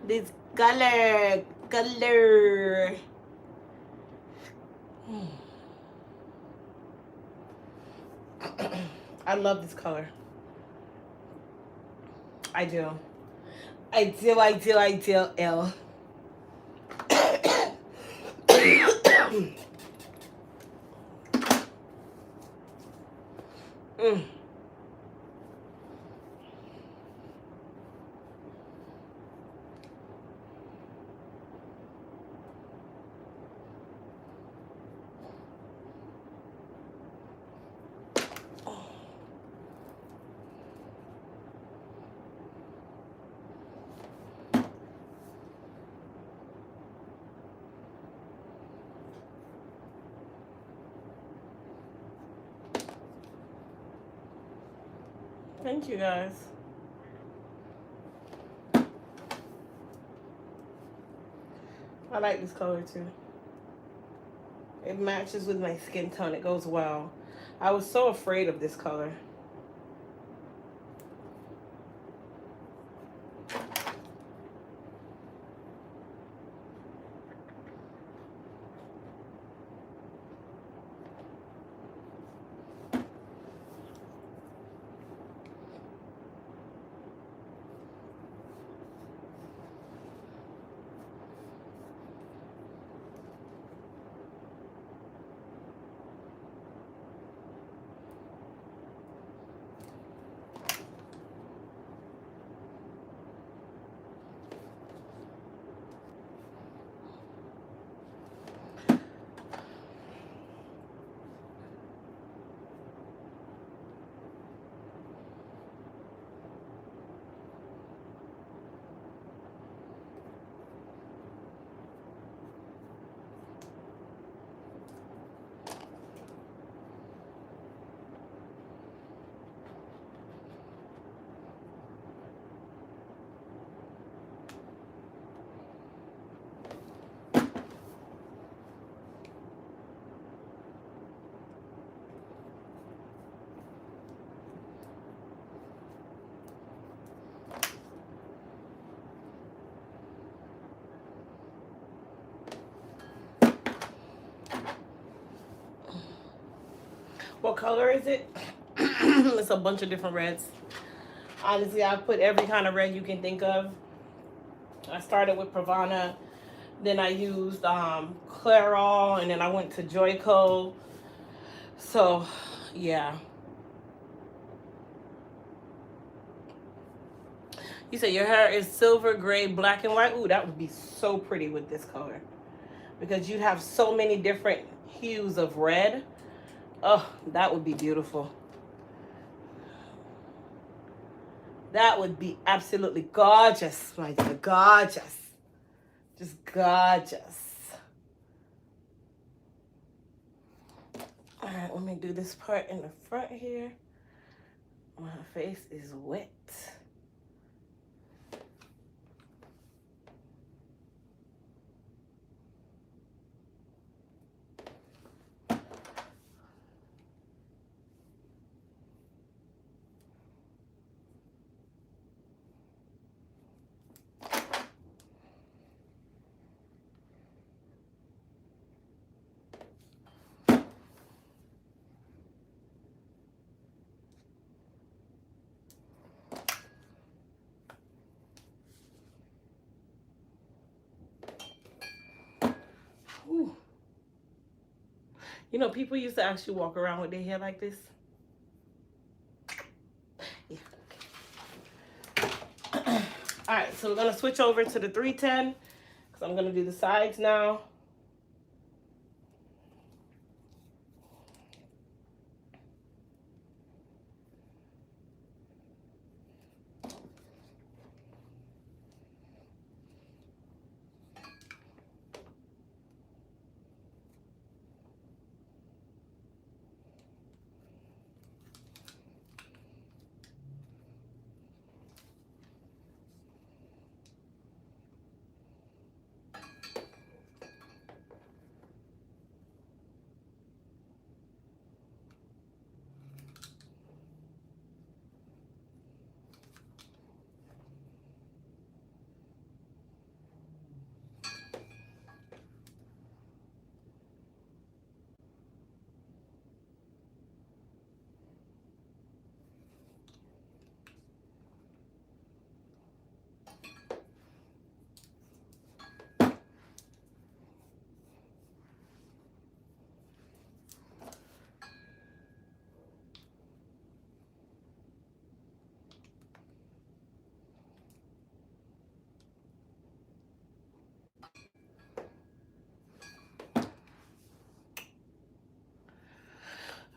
This color. I love this color. I do. I do. L. Thank you guys. I like this color too. It matches with my skin tone. It goes well. I was so afraid of this color. What color is it? It's a bunch of different reds. Honestly, I put every kind of red you can think of. I started with Pravana, then I used Clairol, and then I went to Joico. So, yeah. You said your hair is silver, gray, black, and white. Ooh, that would be so pretty with this color. Because you'd have so many different hues of red. Oh, that would be beautiful. That would be absolutely gorgeous, my dear. Gorgeous. Just gorgeous. All right, let me do this part in the front here. My face is wet. Ooh. You know, people used to actually walk around with their hair like this. Yeah. Okay. All right, so we're gonna switch over to the 310 because I'm gonna do the sides now.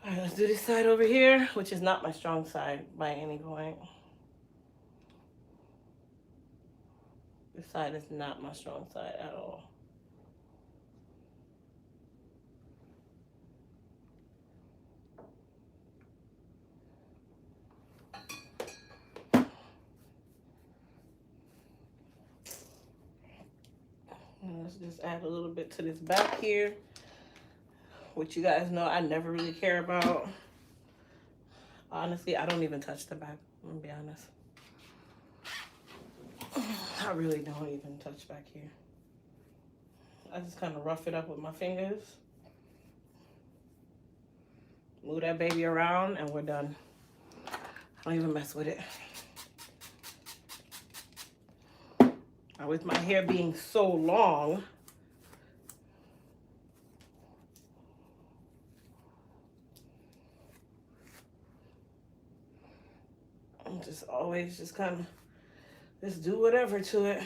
All right, let's do this side over here, which is not my strong side by any point. This side is not my strong side at all. And let's just add a little bit to this back here, which you guys know I never really care about. Honestly, I don't even touch the back. I'm gonna be honest. I really don't even touch back here. I just kind of rough it up with my fingers. Move that baby around and we're done. I don't even mess with it. Now with my hair being so long, I'm just always just kind of just do whatever to it.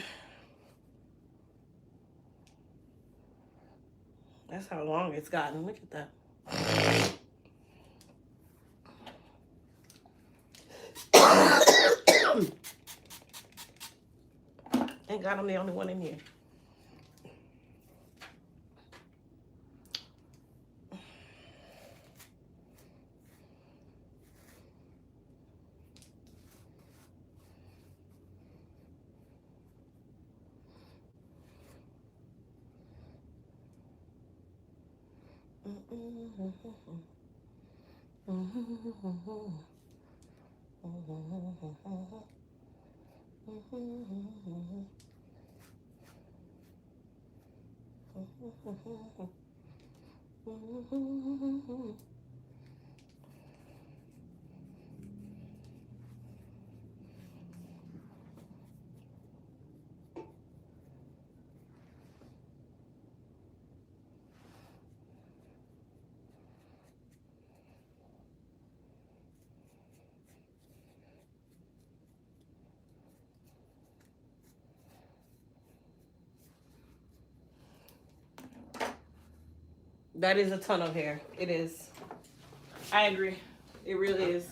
That's how long it's gotten. Look at that. Thank God I'm the only one in here. That is a ton of hair. It is. I agree. It really is.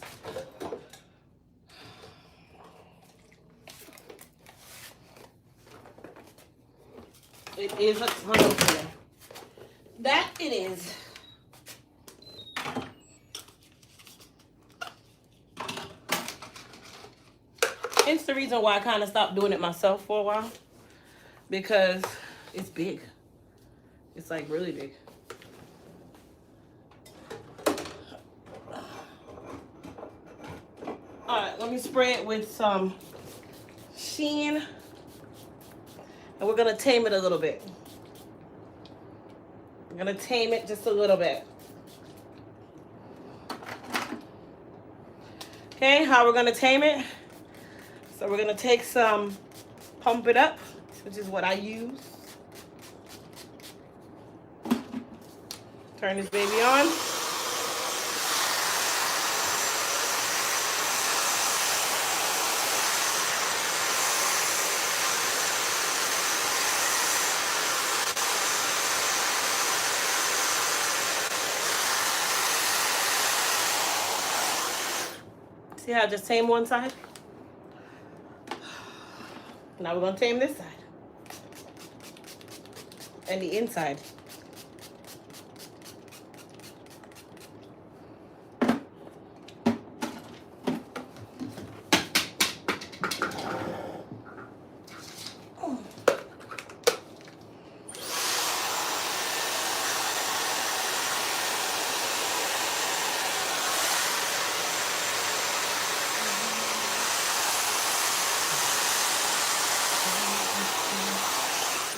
It is a ton of hair. That it is. It's the reason why I kind of stopped doing it myself for a while. Because it's big. It's like really big. Alright, let me spray it with some sheen. And we're going to tame it a little bit. We're going to tame it just a little bit. Okay, how we're going to tame it? So we're going to take some Pump It Up, which is what I use. Turn this baby on. See how I just tame one side? Now we're going to tame this side. And the inside.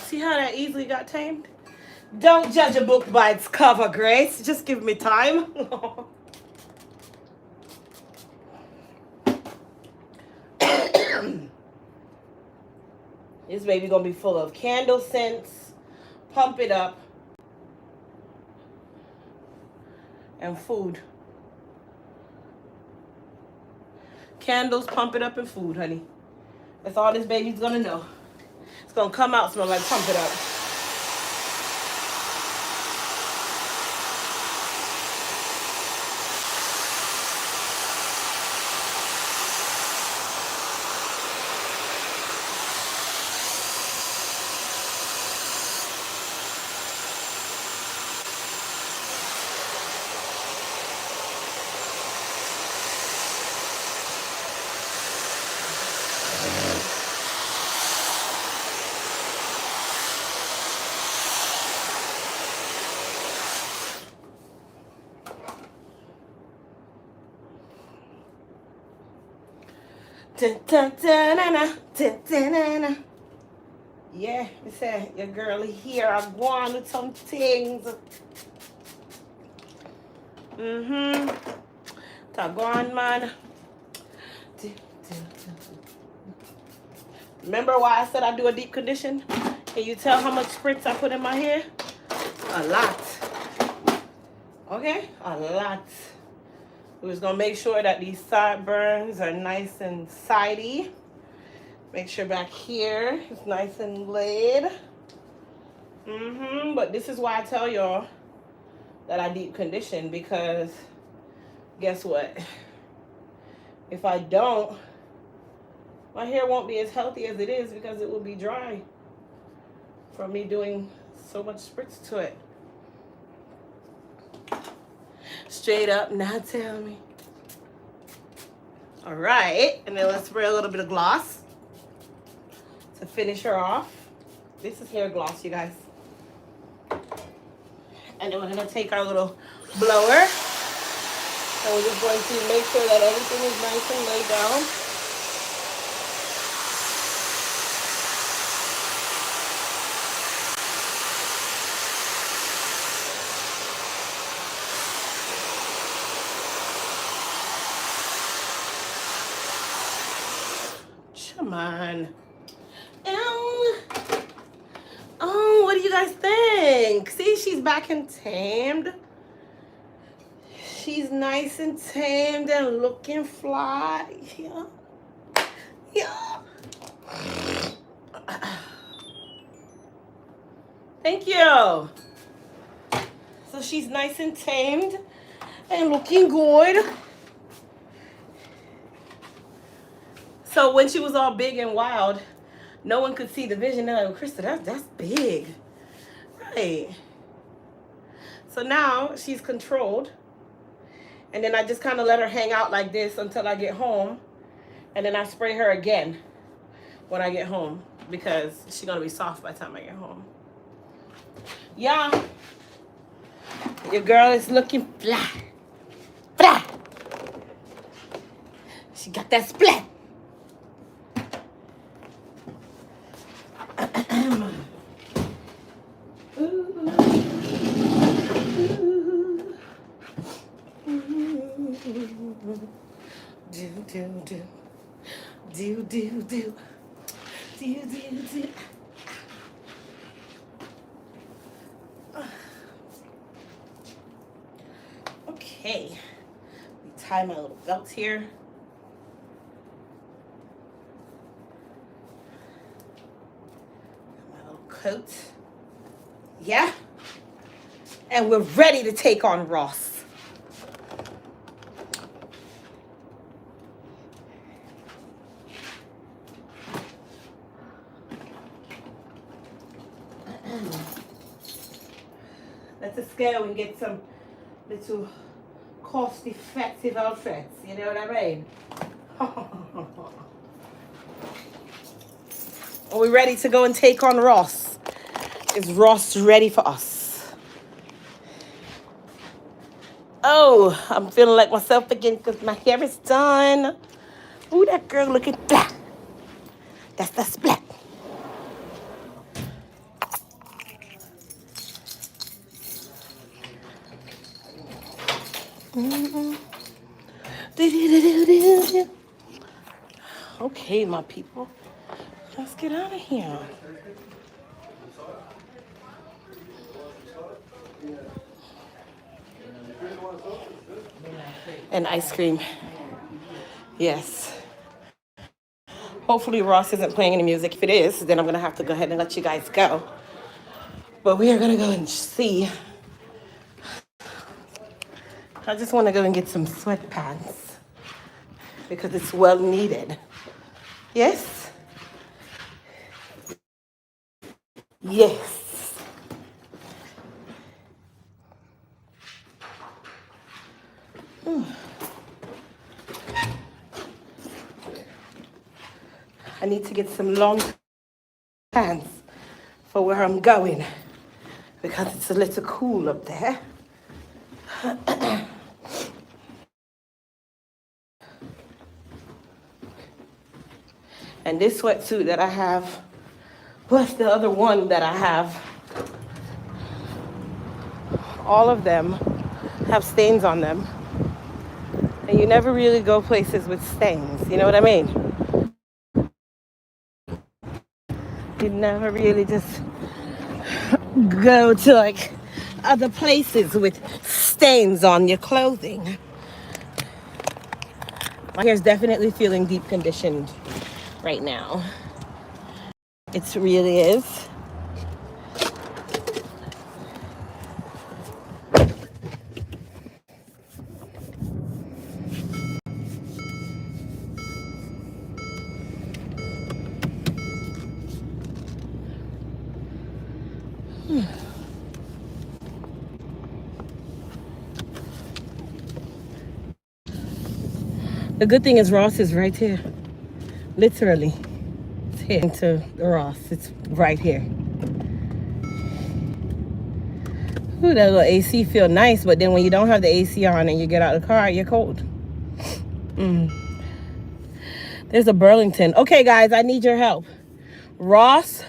See how that easily got tamed? Don't judge a book by its cover, Grace. Just give me time. This baby gonna be full of candle scents, Pump It Up, and food. Candles, Pump It Up, and food, honey. That's all this baby's gonna know. It's gonna come out smell like Pump It Up. Yeah, I said your girl here. I'm going with some things. Tag on, man. Remember why I said I do a deep condition? Can you tell how much spritz I put in my hair? A lot. Okay? A lot. We're just going to make sure that these sideburns are nice and sidey. Make sure back here is nice and laid. But this is why I tell y'all that I deep condition, because guess what? If I don't, my hair won't be as healthy as it is because it will be dry from me doing so much spritz to it. Straight up, now tell me. All right, and then let's spray a little bit of gloss to finish her off. This is hair gloss, you guys. And then we're gonna take our little blower, and we're just going to make sure that everything is nice and laid down. Come on. Oh, what do you guys think? See, she's back and tamed. She's nice and tamed and looking fly. Yeah. Yeah. Thank you. So she's nice and tamed and looking good. So when she was all big and wild, no one could see the vision. They're like, Krista, that's big. Right. So now she's controlled. And then I just kind of let her hang out like this until I get home. And then I spray her again when I get home because she's going to be soft by the time I get home. Yeah. Your girl is looking fly. Fly. She got that splat. Do. Okay, we tie my little belt here. My little coat. Yeah. And we're ready to take on Ross. Let's just go and get some little cost-effective outfits. You know what I mean? Are we ready to go and take on Ross? Is Ross ready for us? Oh, I'm feeling like myself again because my hair is done. Ooh, that girl looking flat. That's the splat. Okay, my people. Let's get out of here. And ice cream. Yes. Hopefully Ross isn't playing any music. If it is, then I'm going to have to go ahead and let you guys go. But we are going to go and see. I just want to go and get some sweatpants because it's well needed. Yes? Yes. I need to get some long pants for where I'm going because it's a little cool up there. And this sweatsuit that I have, plus the other one that I have, all of them have stains on them. And you never really go places with stains, you know what I mean? You never really just go to like other places with stains on your clothing. My hair is definitely feeling deep conditioned right now. It really is. The good thing is Ross is right here. Literally. It's here to the Ross. It's right here. Ooh, that little AC feel nice, but then when you don't have the AC on and you get out of the car, you're cold. There's a Burlington. Okay, guys, I need your help. Ross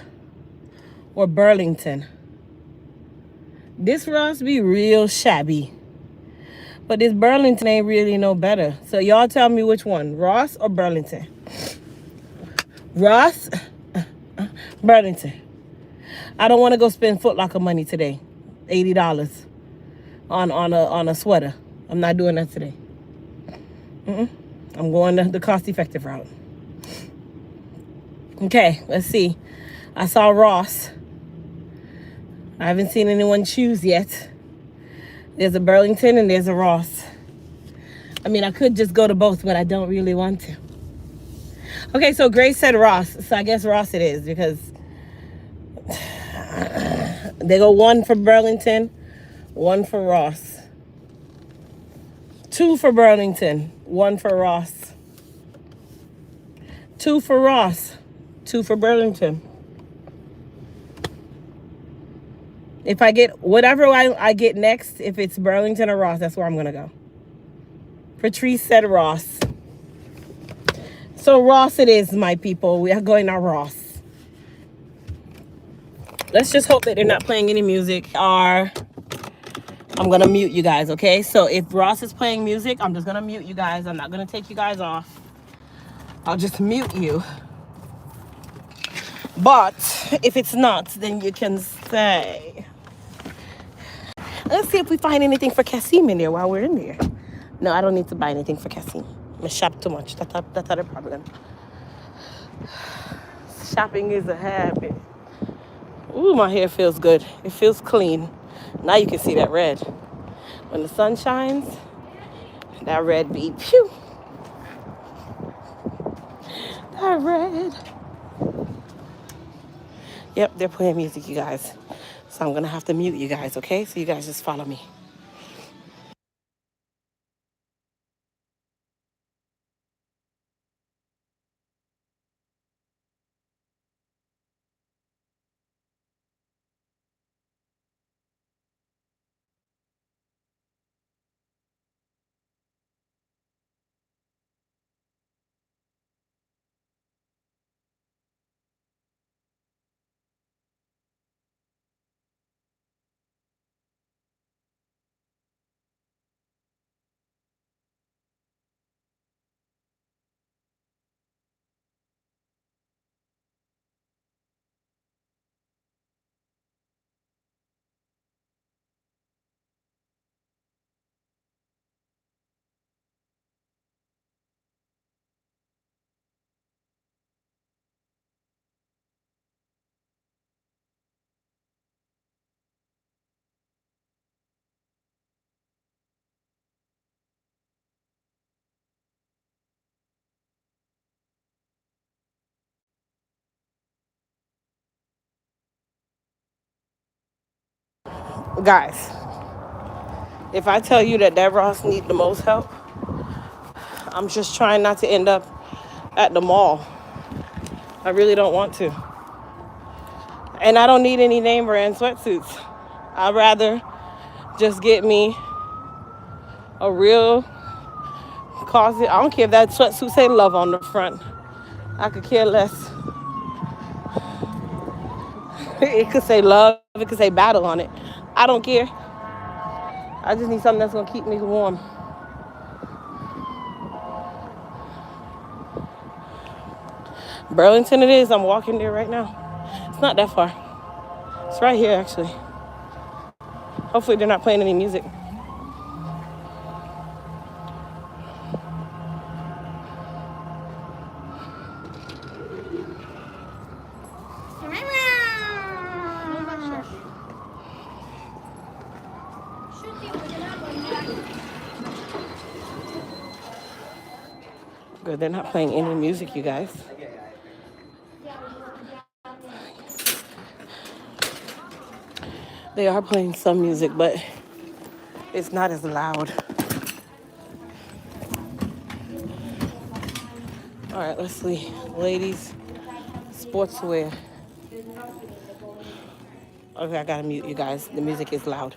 or Burlington? This Ross be real shabby. But this Burlington ain't really no better. So y'all tell me which one, Ross or Burlington? Ross, Burlington. I don't want to go spend Foot Locker money today. $80 on a sweater. I'm not doing that today. I'm going the cost-effective route. Okay, let's see. I saw Ross. I haven't seen anyone choose yet. There's a Burlington and there's a Ross. I mean, I could just go to both, but I don't really want to. Okay, so Grace said Ross, so I guess Ross it is because they go one for Burlington, one for Ross. Two for Burlington, one for Ross. Two for Ross, two for Burlington. If I get whatever I get next, if it's Burlington or Ross, that's where I'm going to go. Patrice said Ross. So Ross it is, my people. We are going to Ross. Let's just hope that they're not playing any music. I'm going to mute you guys, okay? So if Ross is playing music, I'm just going to mute you guys. I'm not going to take you guys off. I'll just mute you. But if it's not, then you can say. Let's see if we find anything for Kasim in there while we're in there. No, I don't need to buy anything for Kasim. I shop too much. That's the problem. Shopping is a habit. Ooh, my hair feels good. It feels clean. Now you can see that red. When the sun shines, that red be phew. That red. Yep, they're playing music, you guys. So I'm going to have to mute you guys, okay? So you guys just follow me. Guys, if I tell you that Ross needs the most help, I'm just trying not to end up at the mall. I really don't want to. And I don't need any name brand sweatsuits. I'd rather just get me a real closet. I don't care if that sweatsuit say love on the front. I could care less. It could say love. It could say battle on it. I don't care. I just need something that's going to keep me warm. Burlington it is. I'm walking there right now. It's not that far. It's right here, actually. Hopefully they're not playing any music. Good, they're not playing any music, you guys. They are playing some music, but it's not as loud. All right, let's see. Ladies, sportswear. Okay, I gotta mute you guys. The music is loud.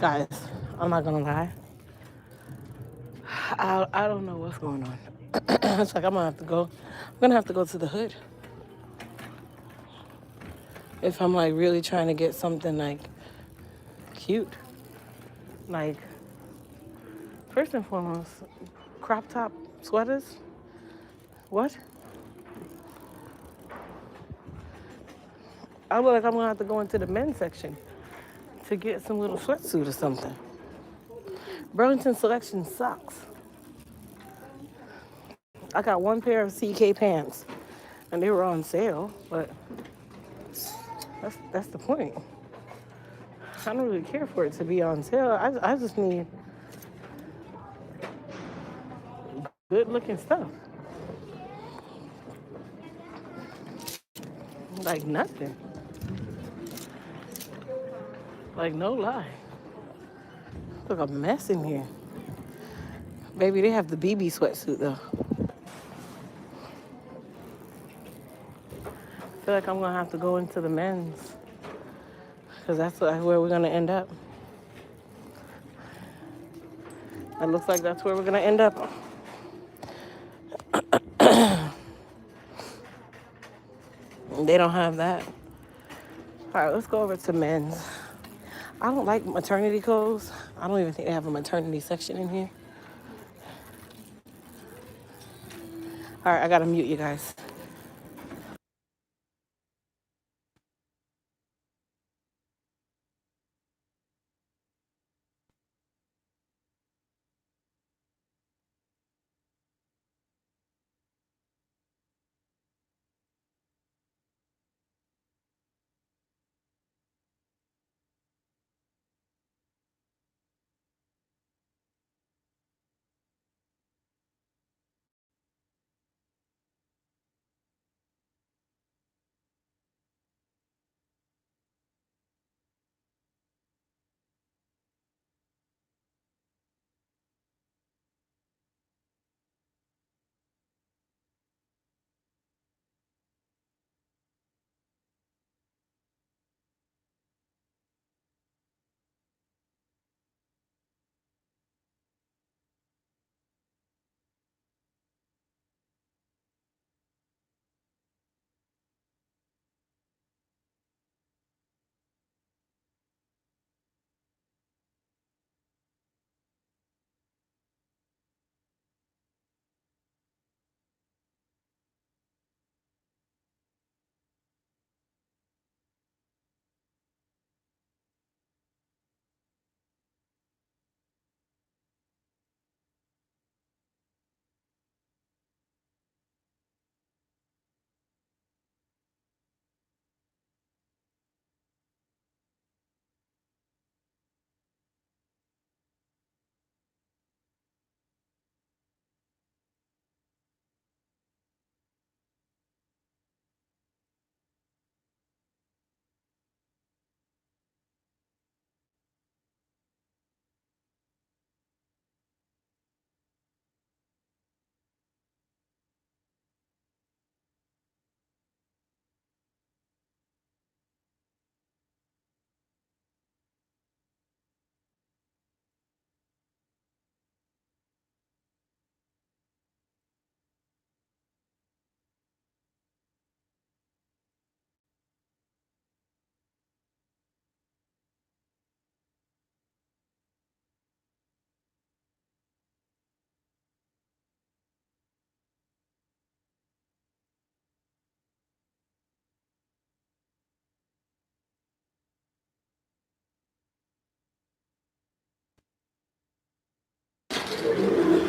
Guys, I'm not gonna lie. I don't know what's going on. It's like I'm gonna have to go. I'm gonna have to go to the hood if I'm like really trying to get something like cute. Like first and foremost, crop top sweaters. What? I look like I'm gonna have to go into the men's section to get some little sweatsuit or something. Burlington Selection sucks. I got one pair of CK pants, and they were on sale, but that's the point. I don't really care for it to be on sale. I just need good looking stuff. Like nothing. Like no lie. Look a mess in here. Baby, they have the BB sweatsuit though. I feel like I'm gonna have to go into the men's because that's where we're gonna end up. It looks like that's where we're gonna end up. They don't have that. All right, let's go over to men's. I don't like maternity clothes. I don't even think they have a maternity section in here. All right, I gotta mute you guys.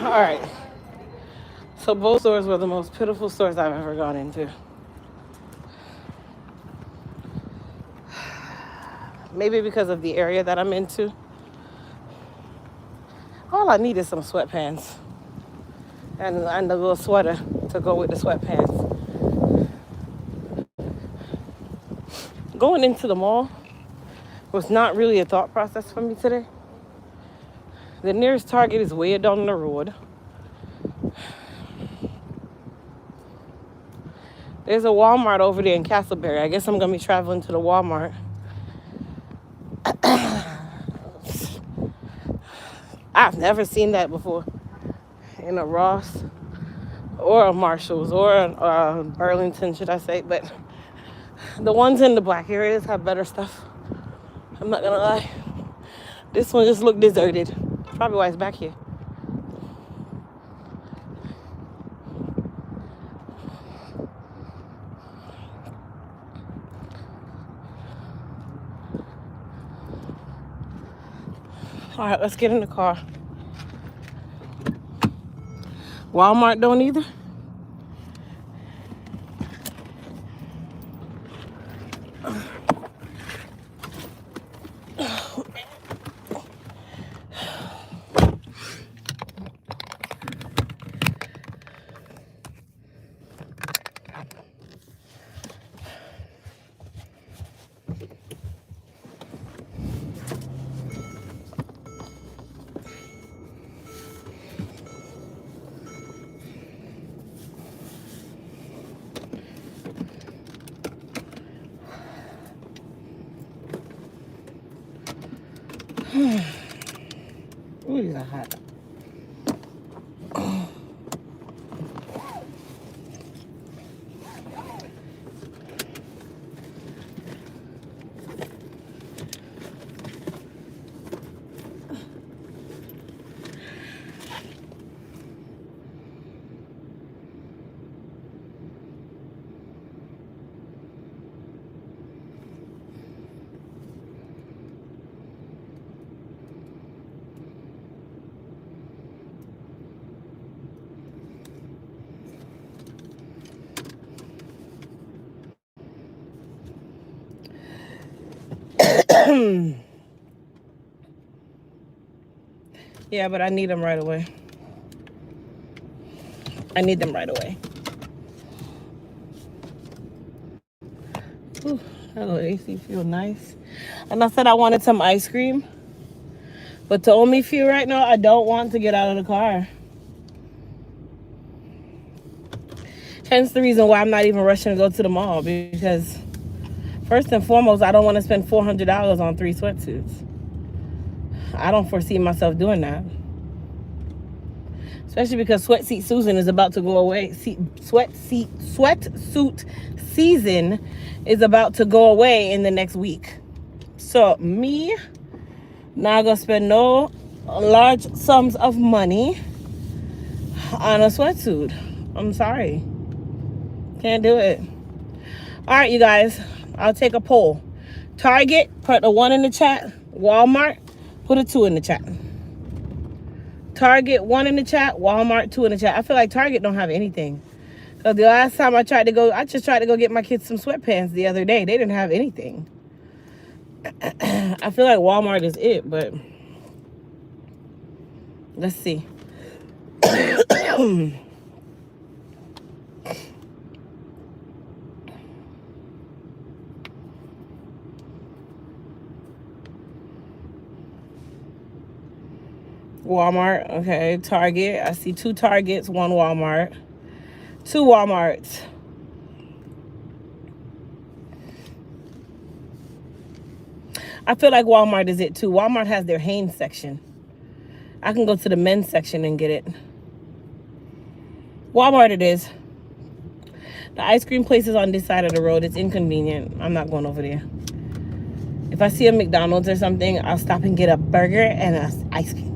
All right. So both stores were the most pitiful stores I've ever gone into. Maybe because of the area that I'm into. All I need is some sweatpants and a little sweater to go with the sweatpants. Going into the mall was not really a thought process for me today. The nearest Target is way down the road. There's a Walmart over there in Castleberry. I guess I'm going to be traveling to the Walmart. I've never seen that before in a Ross or a Marshalls or a Burlington, should I say. But the ones in the black areas have better stuff. I'm not gonna lie. This one just looked deserted. Probably why it's back here. All right, let's get in the car. Walmart don't either. Ooh, these are hot. Yeah, but I need them right away. I need them right away. Ooh, that little AC feel nice. And I said I wanted some ice cream. But to only feel right now, I don't want to get out of the car. Hence the reason why I'm not even rushing to go to the mall. Because first and foremost, I don't want to spend $400 on 3 sweatsuits. I don't foresee myself doing that. Especially because Sweatsuit Susan is about to go away. Sweatsuit season is about to go away in the next week. So me, not gonna spend no large sums of money on a sweatsuit. I'm sorry. Can't do it. All right, you guys. I'll take a poll. Target, put a 1 in the chat. Walmart, put a 2 in the chat. Target 1 in the chat, Walmart 2 in the chat. I feel like Target don't have anything. So the last time I just tried to go get my kids some sweatpants the other day. They didn't have anything. I feel like Walmart is it, but let's see. Walmart, okay. Target, I see 2 Targets, 1 Walmart. 2 Walmarts. I feel like Walmart is it too. Walmart has their Hanes section. I can go to the men's section and get it. Walmart it is. The ice cream place is on this side of the road. It's inconvenient. I'm not going over there. If I see a McDonald's or something, I'll stop and get a burger and an ice cream.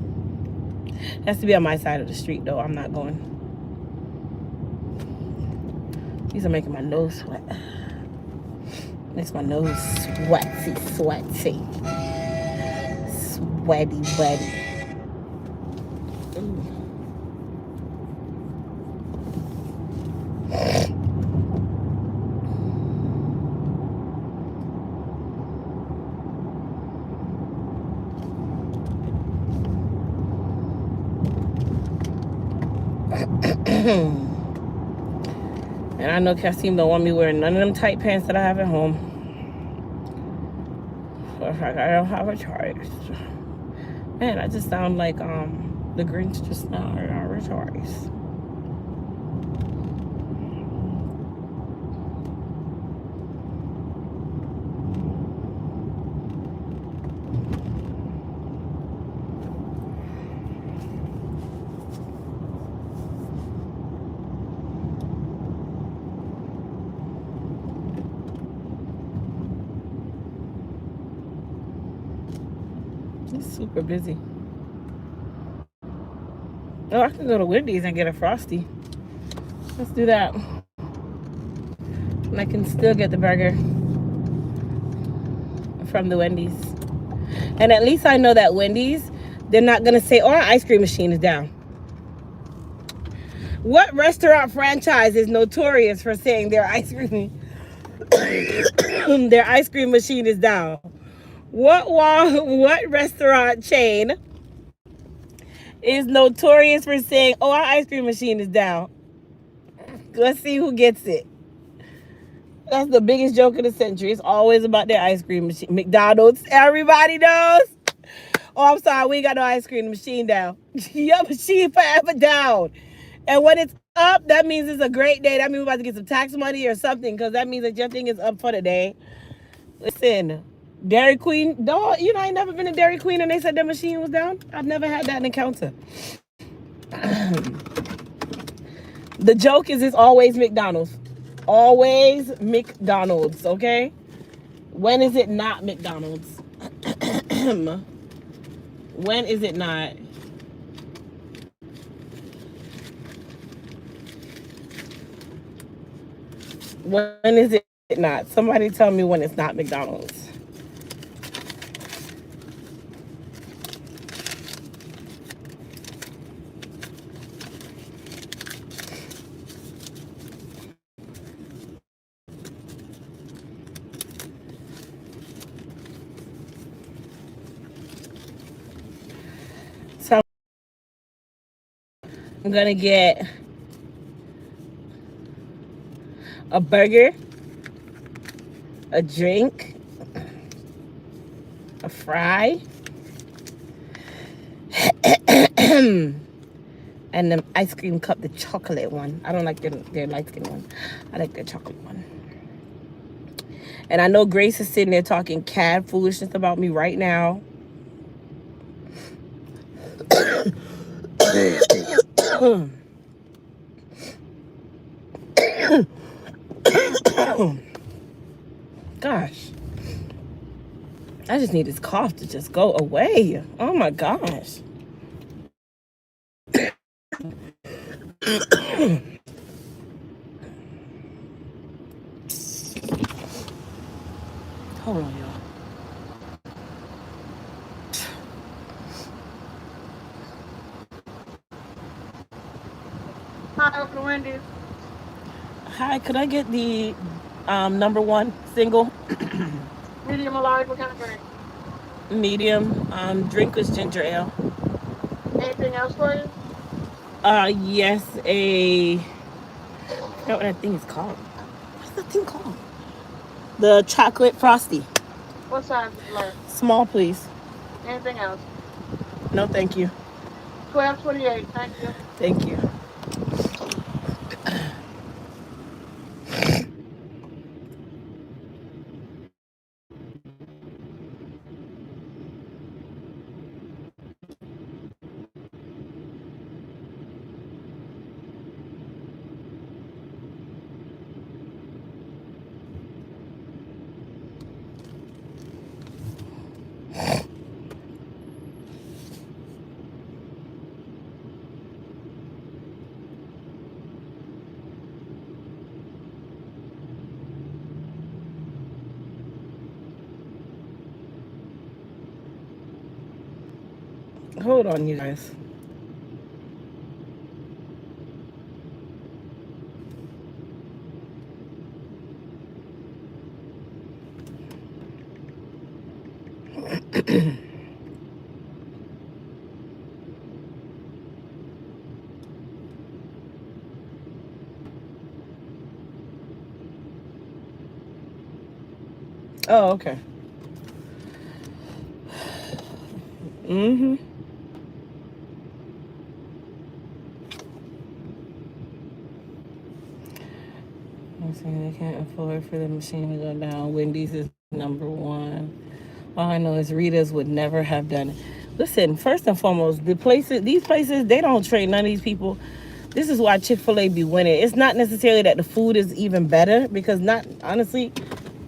It has to be on my side of the street, though. I'm not going. These are making my nose sweat. Makes my nose sweaty. Sweaty. And I know Kasim don't want me wearing none of them tight pants that I have at home. So I don't have a choice. Man, I just sound like the Grinch just now. I don't have a choice. It's super busy. Oh, I can go to Wendy's and get a Frosty. Let's do that. And I can still get the burger from the Wendy's. And at least I know that Wendy's, they're not going to say, oh, our ice cream machine is down. What restaurant franchise is notorious for saying their ice cream machine is down? What restaurant chain is notorious for saying, oh, our ice cream machine is down? Let's see who gets it. That's the biggest joke of the century. It's always about their ice cream machine. McDonald's, everybody knows. Oh, I'm sorry, we ain't got no ice cream machine down. Your machine forever down. And when it's up, that means it's a great day. That means we're about to get some tax money or something, because that means that your thing is up for the day. Listen, Dairy Queen, no, you know, I ain't never been to Dairy Queen and they said their machine was down. I've never had that encounter. The joke is it's always McDonald's. Always McDonald's, okay? When is it not McDonald's? When is it not? When is it not? Somebody tell me when it's not McDonald's. So I'm gonna get a burger, a drink, a fry, and the ice cream cup, the chocolate one. I don't like their light skin one. I like their chocolate one. And I know Grace is sitting there talking cad foolishness about me right now. Gosh. I just need this cough to just go away. Oh my gosh. Hold on, y'all.
Hi, Uncle Wendy.
Hi, could I get the number one single?
Medium or large, what kind of drink?
Medium. Drinkless ginger ale.
Anything else for you?
Yes, I forgot what that thing is called. What's that thing called? The chocolate frosty.
What size would you like?
Small, please.
Anything else?
No, thank you.
1228, thank you.
Thank you. Hold on, you guys. Oh, okay. Mm-hmm. I'm saying they can't afford for the machine to go down. Wendy's is number one. All I know is Rita's would never have done it. Listen, first and foremost, these places, they don't train none of these people. This is why Chick-fil-A be winning. It's not necessarily that the food is even better, because honestly,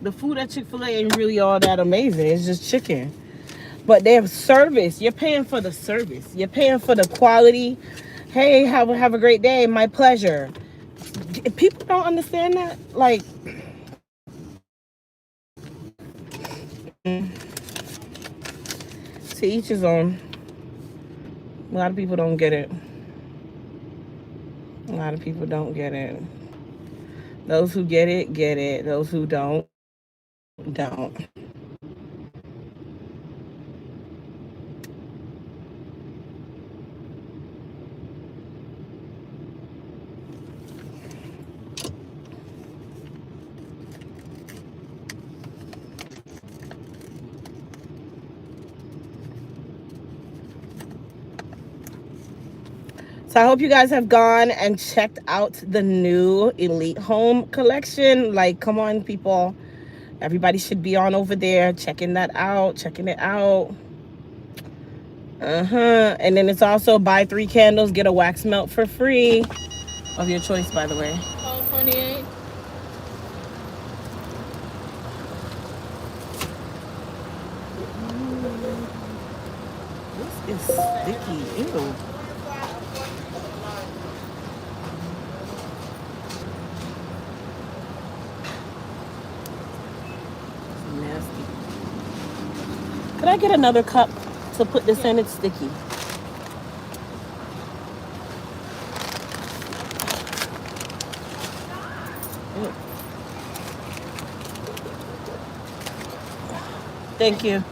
the food at Chick-fil-A ain't really all that amazing. It's just chicken. But their service, you're paying for the service. You're paying for the quality. Hey, have a great day. My pleasure. People don't understand that. Like, to each his own. A lot of people don't get it. A lot of people don't get it. Those who get it, get it. Those who don't, don't. So I hope you guys have gone and checked out the new Elite Home collection. Like, come on, people. Everybody should be on over there checking that out, checking it out. And then it's also buy 3 candles, get a wax melt for free. Of your choice, by the way.
28.
This is sticky. Ew. Nasty. Could I get another cup to put this in? It's sticky. Thank you.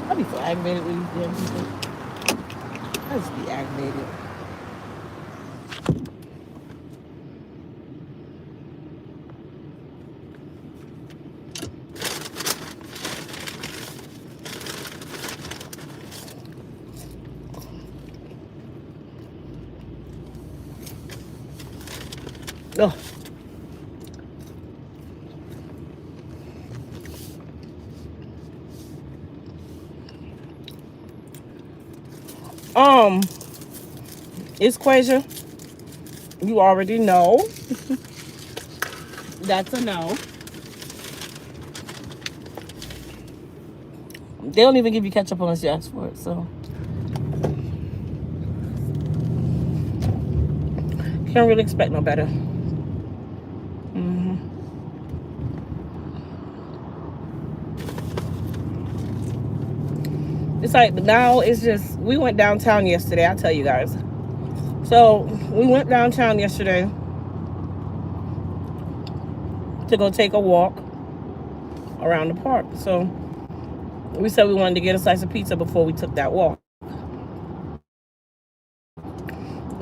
I'll be so aggravated with these damn people. I just be aggravated. Oh. It's Quasia. You already know. That's a no. They don't even give you ketchup unless you ask for it, so. Can't really expect no better. It's like now it's just, we went downtown yesterday, I'll tell you guys. So we went downtown yesterday to go take a walk around the park. So we said we wanted to get a slice of pizza before we took that walk.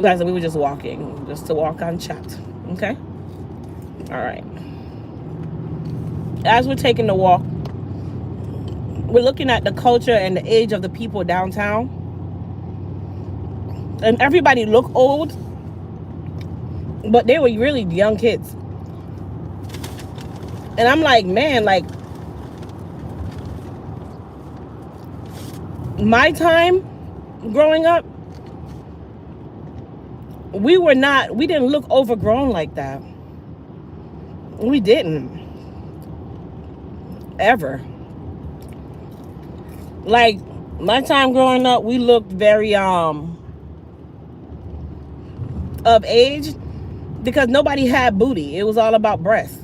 Guys, we were just walking, just to walk and chat. Okay? All right. As we're taking the walk, we're looking at the culture and the age of the people downtown. And everybody looked old, but they were really young kids. And I'm like, man, like, my time growing up, we didn't look overgrown like that. We didn't. Ever. Like, my time growing up, we looked very, of age, because nobody had booty. It was all about breasts.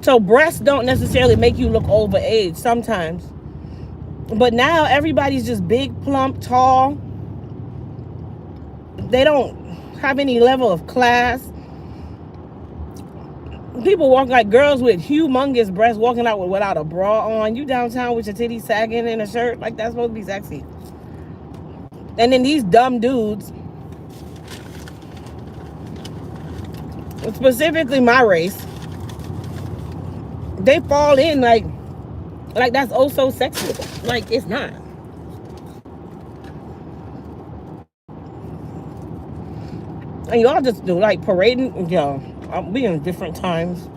So breasts don't necessarily make you look over age sometimes. But now everybody's just big, plump, tall. They don't have any level of class. People walk like girls with humongous breasts walking out without a bra on. You downtown with your titties sagging in a shirt, like that's supposed to be sexy. And then these dumb dudes, specifically my race, they fall in like that's oh so sexy. Like, it's not. And y'all just do like parading. Yo, we in different times.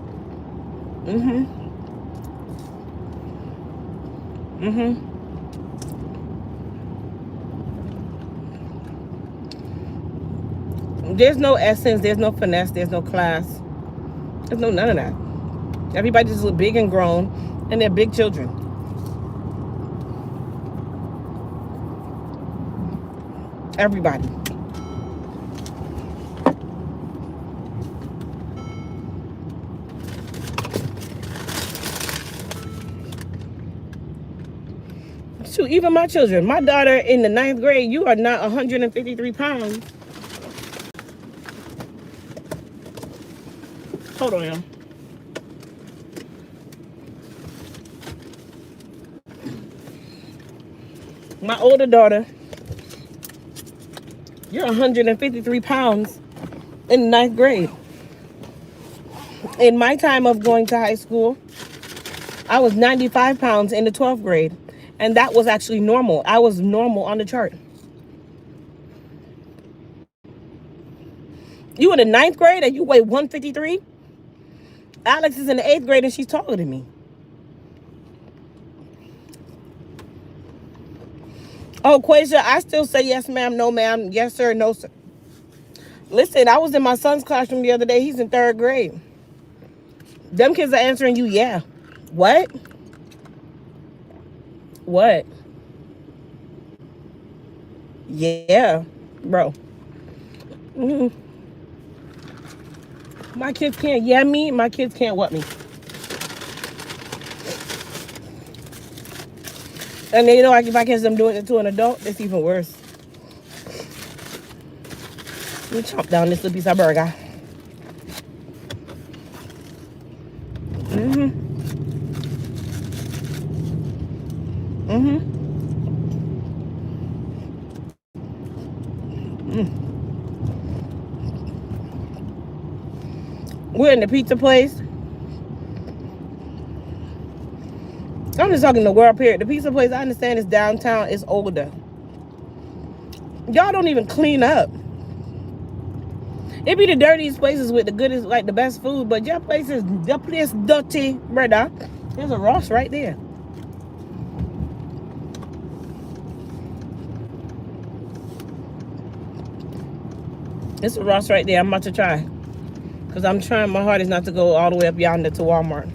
There's no essence, there's no finesse, there's no class. There's no none of that. Everybody just look big and grown, and they're big children. Everybody. Shoot, even my children. My daughter in the 9th grade, you are not 153 pounds. Hold on, y'all. My older daughter, you're 153 pounds in the 9th grade. In my time of going to high school, I was 95 pounds in the 12th grade. And that was actually normal. I was normal on the chart. You in the 9th grade and you weigh 153? Alex is in the 8th grade and she's taller than me. Oh, Quasia, I still say yes, ma'am, no, ma'am, yes, sir, no, sir. Listen, I was in my son's classroom the other day. He's in 3rd grade. Them kids are answering you, yeah. What? What? Yeah, bro. My kids can't yeah me. My kids can't what me. And you know, like if I catch them doing it to an adult, it's even worse. Let me chop down this little piece of burger. We're in the pizza place. I'm just talking the world period. The pizza place, I understand, is downtown. It's older. Y'all don't even clean up. It be the dirtiest places with the goodest, like the best food, but your place is dirty, brother. There's a Ross right there. It's a Ross right there. I'm about to try. Because I'm trying my hardest not to go all the way up yonder to Walmart.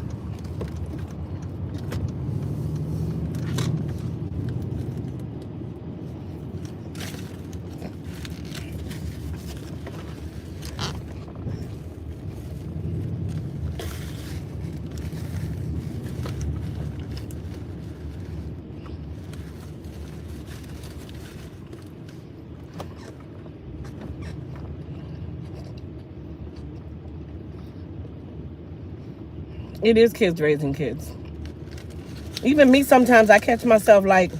It is kids raising kids. Even me, sometimes I catch myself like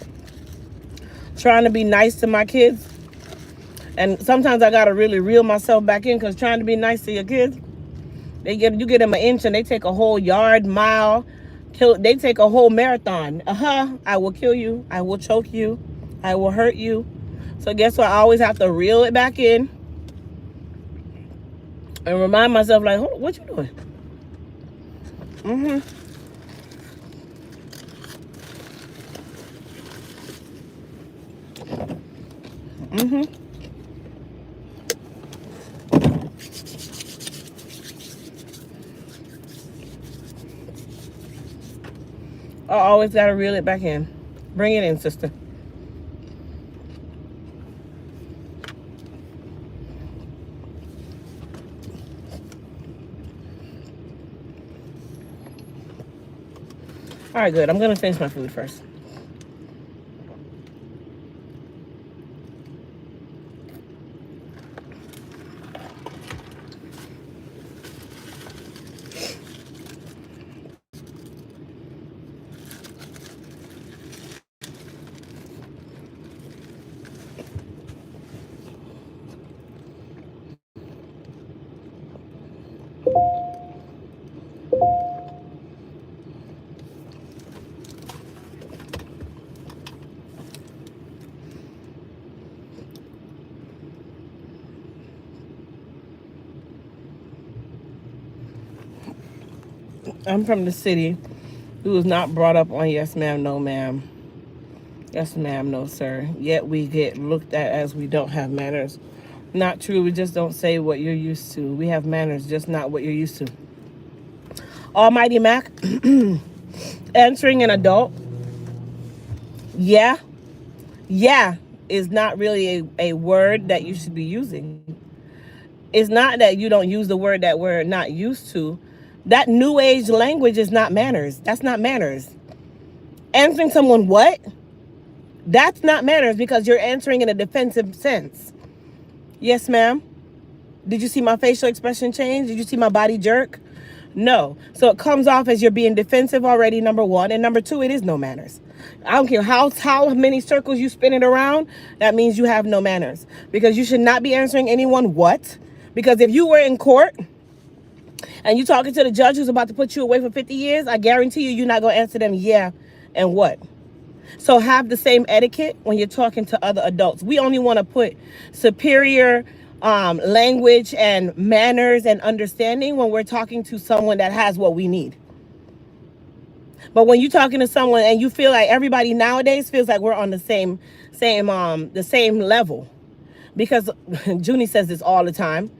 trying to be nice to my kids. And sometimes I got to really reel myself back in, because trying to be nice to your kids, you get them an inch and they take a whole yard, mile. They take a whole marathon. I will kill you. I will choke you. I will hurt you. So guess what? I always have to reel it back in and remind myself, like, hold on, what you doing? I always got to reel it back in. Bring it in, sister. All right, good. I'm going to finish my food first. I'm from the city who was not brought up on yes ma'am, no ma'am. Yes ma'am, no sir. Yet we get looked at as we don't have manners. Not true. We just don't say what you're used to. We have manners, just not what you're used to. Almighty Mac, answering an adult, yeah, yeah, is not really a word that you should be using. It's not that you don't use the word that we're not used to. That new age language is not manners. That's not manners. Answering someone what? That's not manners because you're answering in a defensive sense. Yes, ma'am. Did you see my facial expression change? Did you see my body jerk? No. So it comes off as you're being defensive already, number one. And number two, it is no manners. I don't care how many circles you spin it around, that means you have no manners. Because you should not be answering anyone what. Because if you were in court and you talking to the judge who's about to put you away for 50 years, I guarantee you, you're not going to answer them yeah and what. So have the same etiquette when you're talking to other adults. We only want to put superior language and manners and understanding when we're talking to someone that has what we need. But when you're talking to someone and you feel like everybody nowadays feels like we're on the same level, because Junie says this all the time,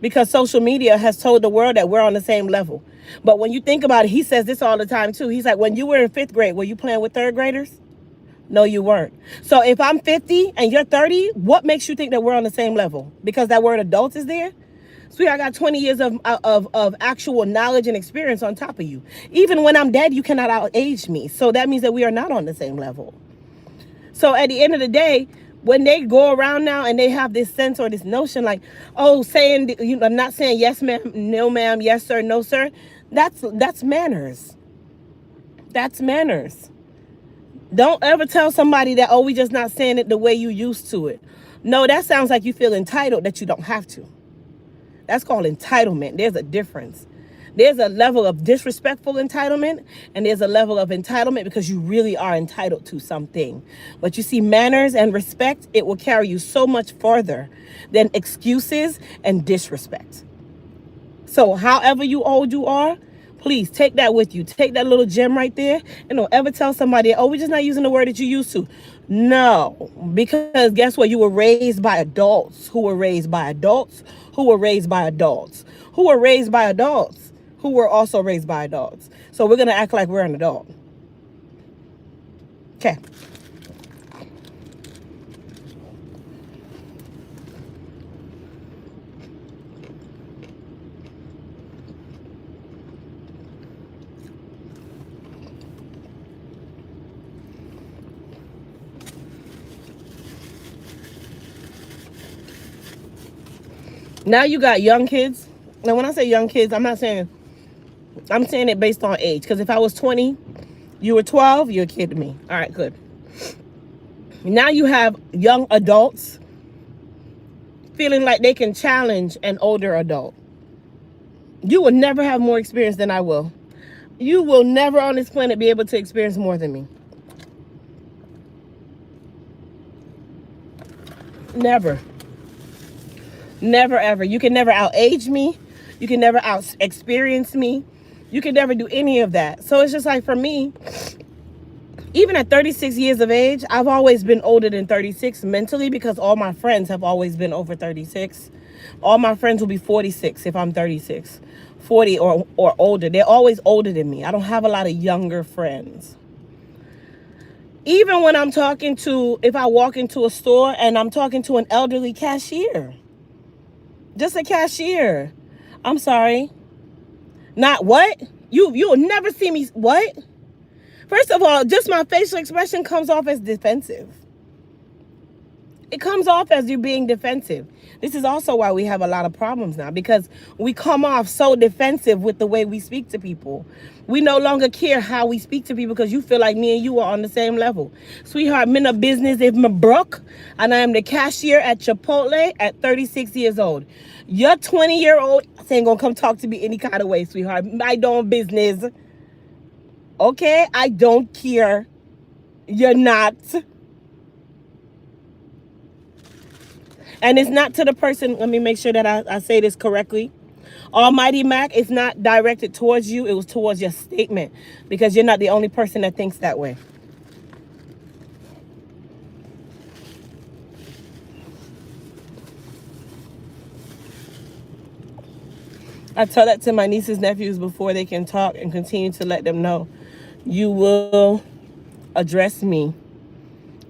because social media has told the world that we're on the same level. But when you think about it, he says this all the time too. He's like, when you were in 5th grade, were you playing with 3rd graders? No, you weren't. So if I'm 50 and you're 30, what makes you think that we're on the same level? Because that word adult is there? Sweetheart, I got 20 years of actual knowledge and experience on top of you. Even when I'm dead, you cannot outage me. So that means that we are not on the same level. So at the end of the day, when they go around now and they have this sense or this notion like, oh, saying, I'm not saying yes, ma'am, no, ma'am, yes, sir, no, sir. That's manners. That's manners. Don't ever tell somebody that, oh, we just not saying it the way you used to it. No, that sounds like you feel entitled that you don't have to. That's called entitlement. There's a difference. There's a level of disrespectful entitlement, and there's a level of entitlement because you really are entitled to something. But you see, manners and respect, it will carry you so much farther than excuses and disrespect. So however old you are, please take that with you. Take that little gem right there and don't ever tell somebody, oh, we're just not using the word that you used to. No, because guess what? You were raised by adults who were raised by adults who were raised by adults who were raised by adults who were also raised by adults. So we're going to act like we're an adult. Okay. Now you got young kids. Now when I say young kids, I'm saying it based on age. Because if I was 20, you were 12, you're a kid to me. All right, good. Now you have young adults feeling like they can challenge an older adult. You will never have more experience than I will. You will never on this planet be able to experience more than me. Never. Never, ever. You can never outage me. You can never out-experience me. You can never do any of that. So it's just like for me, even at 36 years of age, I've always been older than 36 mentally because all my friends have always been over 36. All my friends will be 46 if I'm 36. 40 or older. They're always older than me. I don't have a lot of younger friends. Even when I'm talking to, if I walk into a store and I'm talking to an elderly cashier. Just a cashier. I'm sorry. Not what? You'll never see me. What? First of all, just my facial expression comes off as defensive. It comes off as you being defensive. This is also why we have a lot of problems now, because we come off so defensive with the way we speak to people. We no longer care how we speak to people because you feel like me and you are on the same level. Sweetheart, I'm in a business if I'm broke, and I am the cashier at Chipotle at 36 years old. Your 20-year-old ain't gonna come talk to me any kind of way, sweetheart. I don't business. Okay? I don't care. You're not. And it's not to the person, let me make sure that I say this correctly. Almighty Mac, it's not directed towards you. It was towards your statement because you're not the only person that thinks that way. I tell that to my nieces, nephews before they can talk, and continue to let them know. You will address me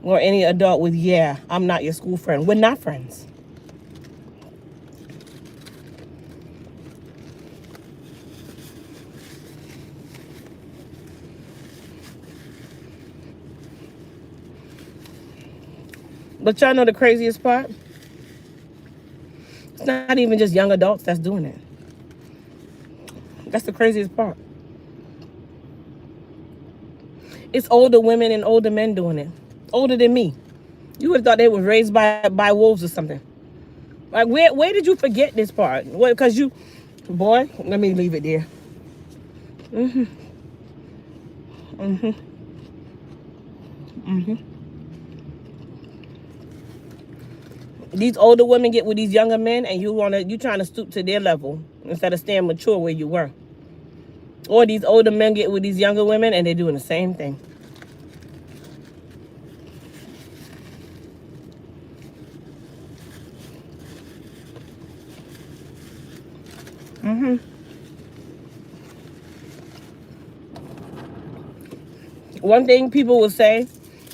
or any adult with, yeah, I'm not your school friend. We're not friends. But y'all know the craziest part? It's not even just young adults that's doing it. That's the craziest part. It's older women and older men doing it. Older than me. You would have thought they were raised by wolves or something. Like, where did you forget this part? What? Because you, boy, let me leave it there. Mm-hmm. Mm-hmm. Mm-hmm. These older women get with these younger men, and you trying to stoop to their level instead of staying mature where you were. Or these older men get with these younger women, and they're doing the same thing. Mm-hmm. One thing people will say,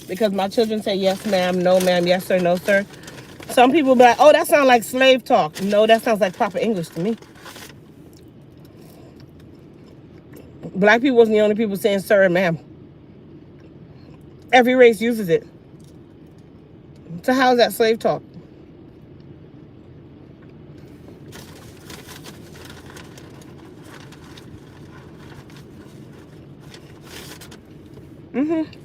because my children say yes ma'am, no ma'am, yes sir, no sir. Some people be like, oh, that sounds like slave talk. No, that sounds like proper English to me. Black people wasn't the only people saying sir and ma'am. Every race uses it. So how's that slave talk? Mm-hmm.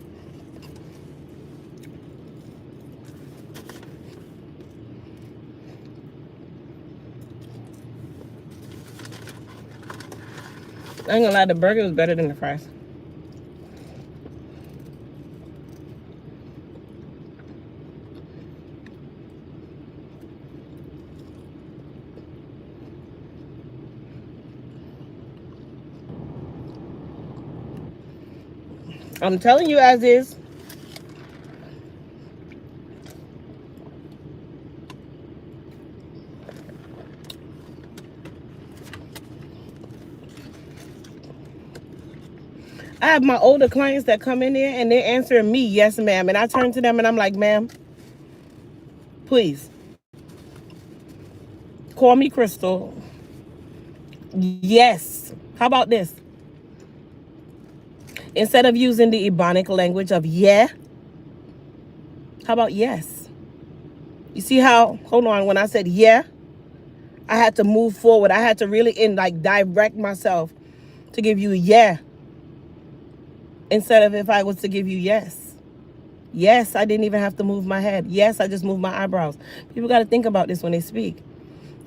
I ain't gonna lie, the burger was better than the fries. I'm telling you as is. I have my older clients that come in there and they're answering me, yes, ma'am. And I turn to them and I'm like, ma'am, please, call me Crystal. Yes. How about this? Instead of using the Ebonic language of yeah, how about yes? You see how, hold on, when I said yeah, I had to move forward. I had to really direct myself to give you yeah. Instead of if I was to give you yes. Yes, I didn't even have to move my head. Yes, I just moved my eyebrows. People got to think about this when they speak.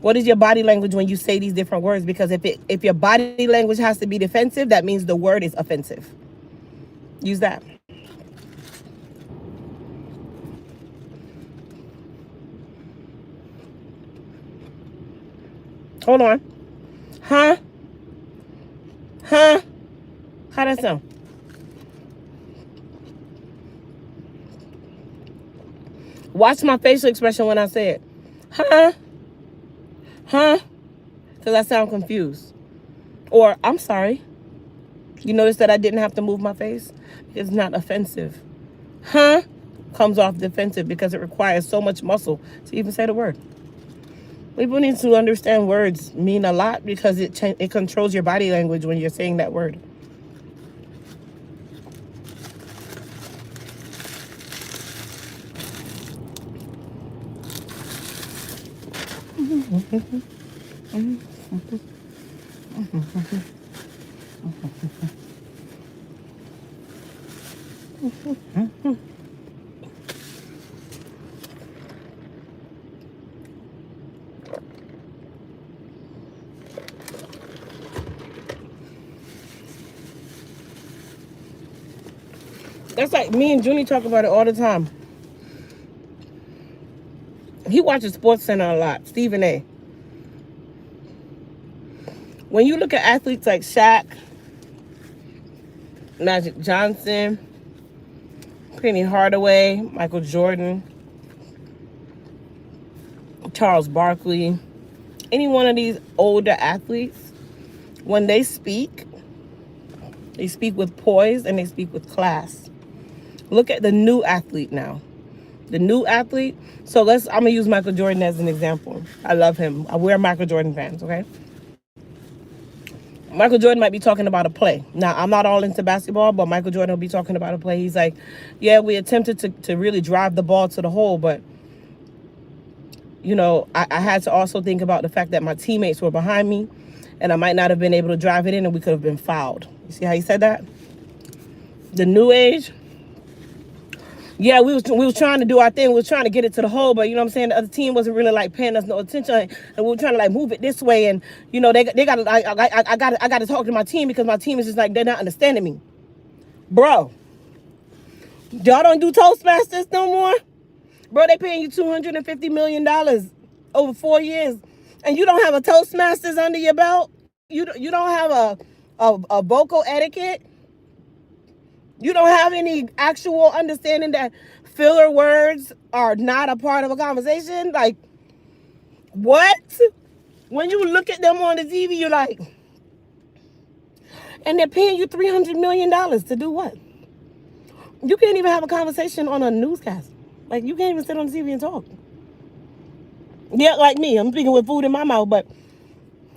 What is your body language when you say these different words? Because if your body language has to be defensive, that means the word is offensive. Use that. Hold on. Huh? Huh? How that sound? Watch my facial expression when I say it. Huh? Huh? Because I sound confused. Or, I'm sorry. You notice that I didn't have to move my face? It's not offensive. Huh? Comes off defensive because it requires so much muscle to even say the word. People need to understand words mean a lot because it controls your body language when you're saying that word. That's like me and Junie talk about it all the time. He watches Sports Center a lot, Stephen A. When you look at athletes like Shaq, Magic Johnson, Penny Hardaway, Michael Jordan, Charles Barkley, any one of these older athletes, When they speak with poise and they speak with class. Look at the new athlete now. The new athlete. So I'm gonna use Michael Jordan as an example. I love him. We're Michael Jordan fans, okay? Michael Jordan might be talking about a play. Now, I'm not all into basketball, but Michael Jordan will be talking about a play. He's like, yeah, we attempted to really drive the ball to the hole, but I had to also think about the fact that my teammates were behind me and I might not have been able to drive it in and we could have been fouled. You see how he said that? The new age, yeah, we was trying to do our thing. We was trying to get it to the hole, but you know what I'm saying? The other team wasn't really like paying us no attention, and we were trying to like move it this way. And they got to I got to talk to my team because my team is just like they're not understanding me, bro. Y'all don't do Toastmasters no more, bro. They paying you $250 million over 4 years, and you don't have a Toastmasters under your belt. You don't have a vocal etiquette. You don't have any actual understanding that filler words are not a part of a conversation. Like, what? When you look at them on the TV, you're like, and they're paying you $300 million to do what? You can't even have a conversation on a newscast. Like, you can't even sit on the TV and talk. Yeah, like me, I'm speaking with food in my mouth, but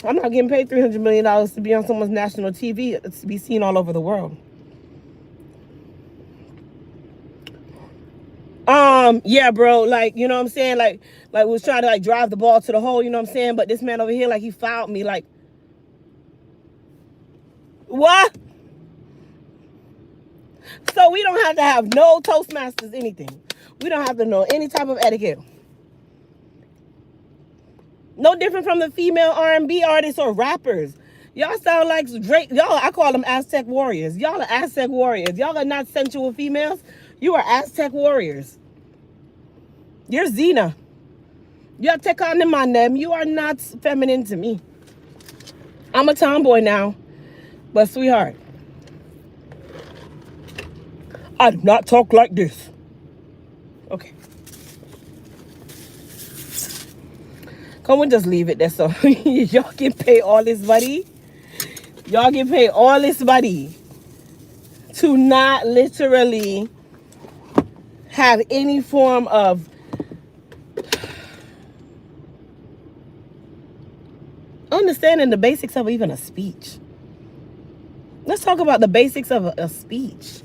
I'm not getting paid $300 million to be on someone's national TV to be seen all over the world. Yeah, bro, like, you know what I'm saying? Like we was trying to like drive the ball to the hole, you know what I'm saying? But this man over here, like, he fouled me. Like, what? So we don't have to have no Toastmasters, anything. We don't have to know any type of etiquette. No different from the female R&B artists or rappers. Y'all sound like Drake. Y'all, I call them Aztec warriors. Y'all are Aztec warriors. Y'all are not sensual females. You are Aztec warriors. You're Xena. You're Tekan my name. You are not feminine to me. I'm a tomboy now. But sweetheart, I do not talk like this. Okay. Come on, just leave it there. So y'all can pay all this money. Y'all can pay all this money to not literally have any form of understanding the basics of even a speech. Let's talk about the basics of a speech.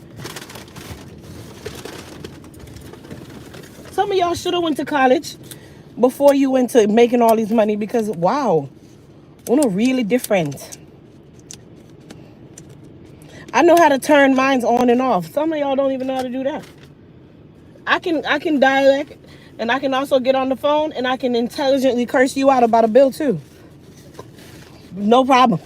Some of y'all should have went to college before you went to making all this money because, wow, we're really different. I know how to turn minds on and off. Some of y'all don't even know how to do that. I can dialect, and I can also get on the phone, and I can intelligently curse you out about a bill too. No problem.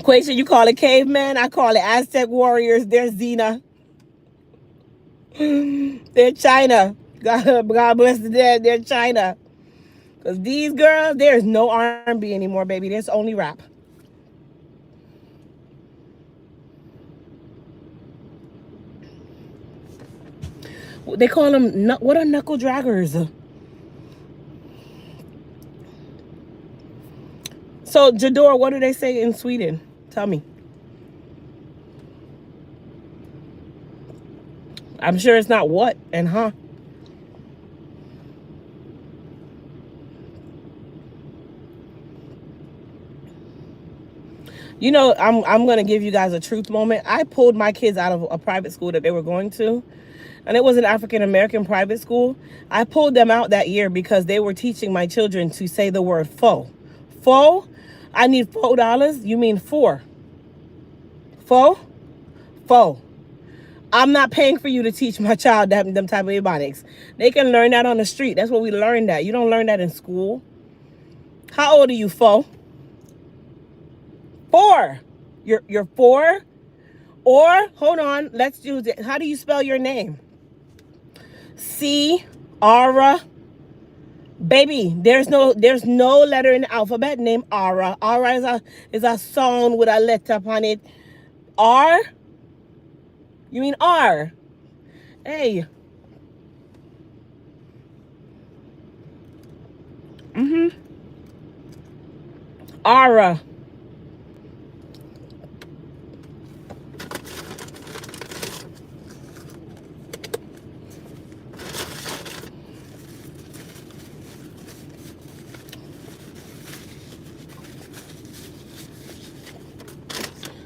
Quasia, you call it caveman. I call it Aztec warriors. They're Xena. They're China. God bless the dead. They're China. Because these girls, there's no R&B anymore, baby. There's only rap. They call them, what are knuckle draggers? So, Jador, what do they say in Sweden? Tell me. I'm sure it's not what and huh. You know, I'm going to give you guys a truth moment. I pulled my kids out of a private school that they were going to, and it was an African-American private school. I pulled them out that year because they were teaching my children to say the word faux. Faux? I need $4. You mean four? Faux? Faux. I'm not paying for you to teach my child them type of ebonics. They can learn that on the street. That's what we learned that. You don't learn that in school. How old are you, faux? 4. You're 4? Or, hold on, let's do it. How do you spell your name? C-O-U-L-E. Aura. Baby, there's no letter in the alphabet named Aura. Aura is a sound with a letter upon it. R? You mean R? Hey. Aura.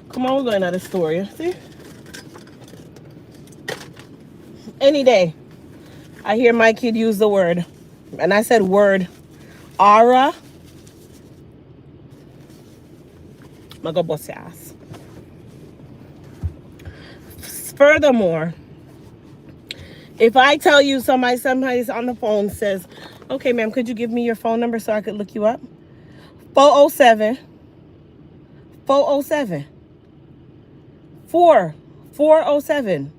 Come on, we're going to the store. You see? Any day, I hear my kid use the word. And I said word. Aura. I'm going to go bust your ass. Furthermore, if I tell you somebody's on the phone says, okay, ma'am, could you give me your phone number so I could look you up? 407 407 407.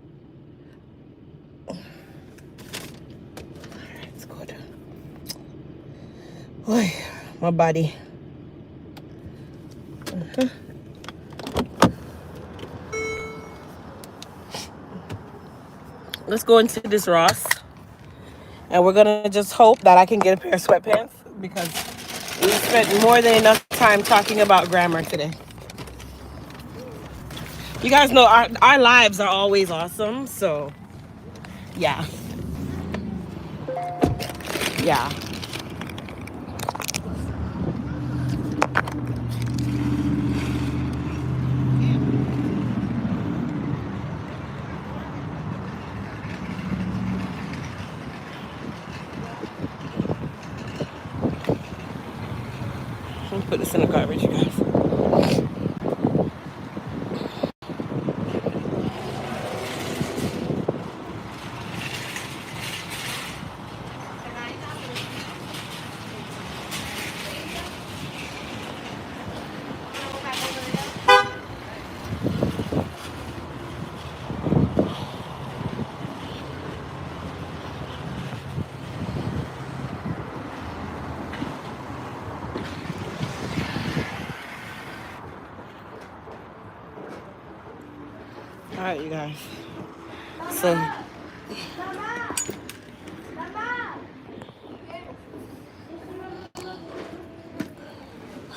It's good. Oy, my body. Let's go into this Ross. And we're going to just hope that I can get a pair of sweatpants because we spent more than enough time talking about grammar today. You guys know our lives are always awesome. So, yeah. Yeah. Let me put this in the garbage, you guys. All right, you guys. So,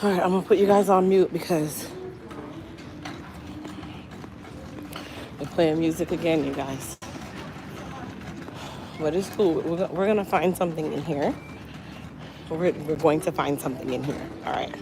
all right, I'm gonna put you guys on mute because we're playing music again, you guys. But it's cool. We're gonna find something in here. We're going to find something in here. All right.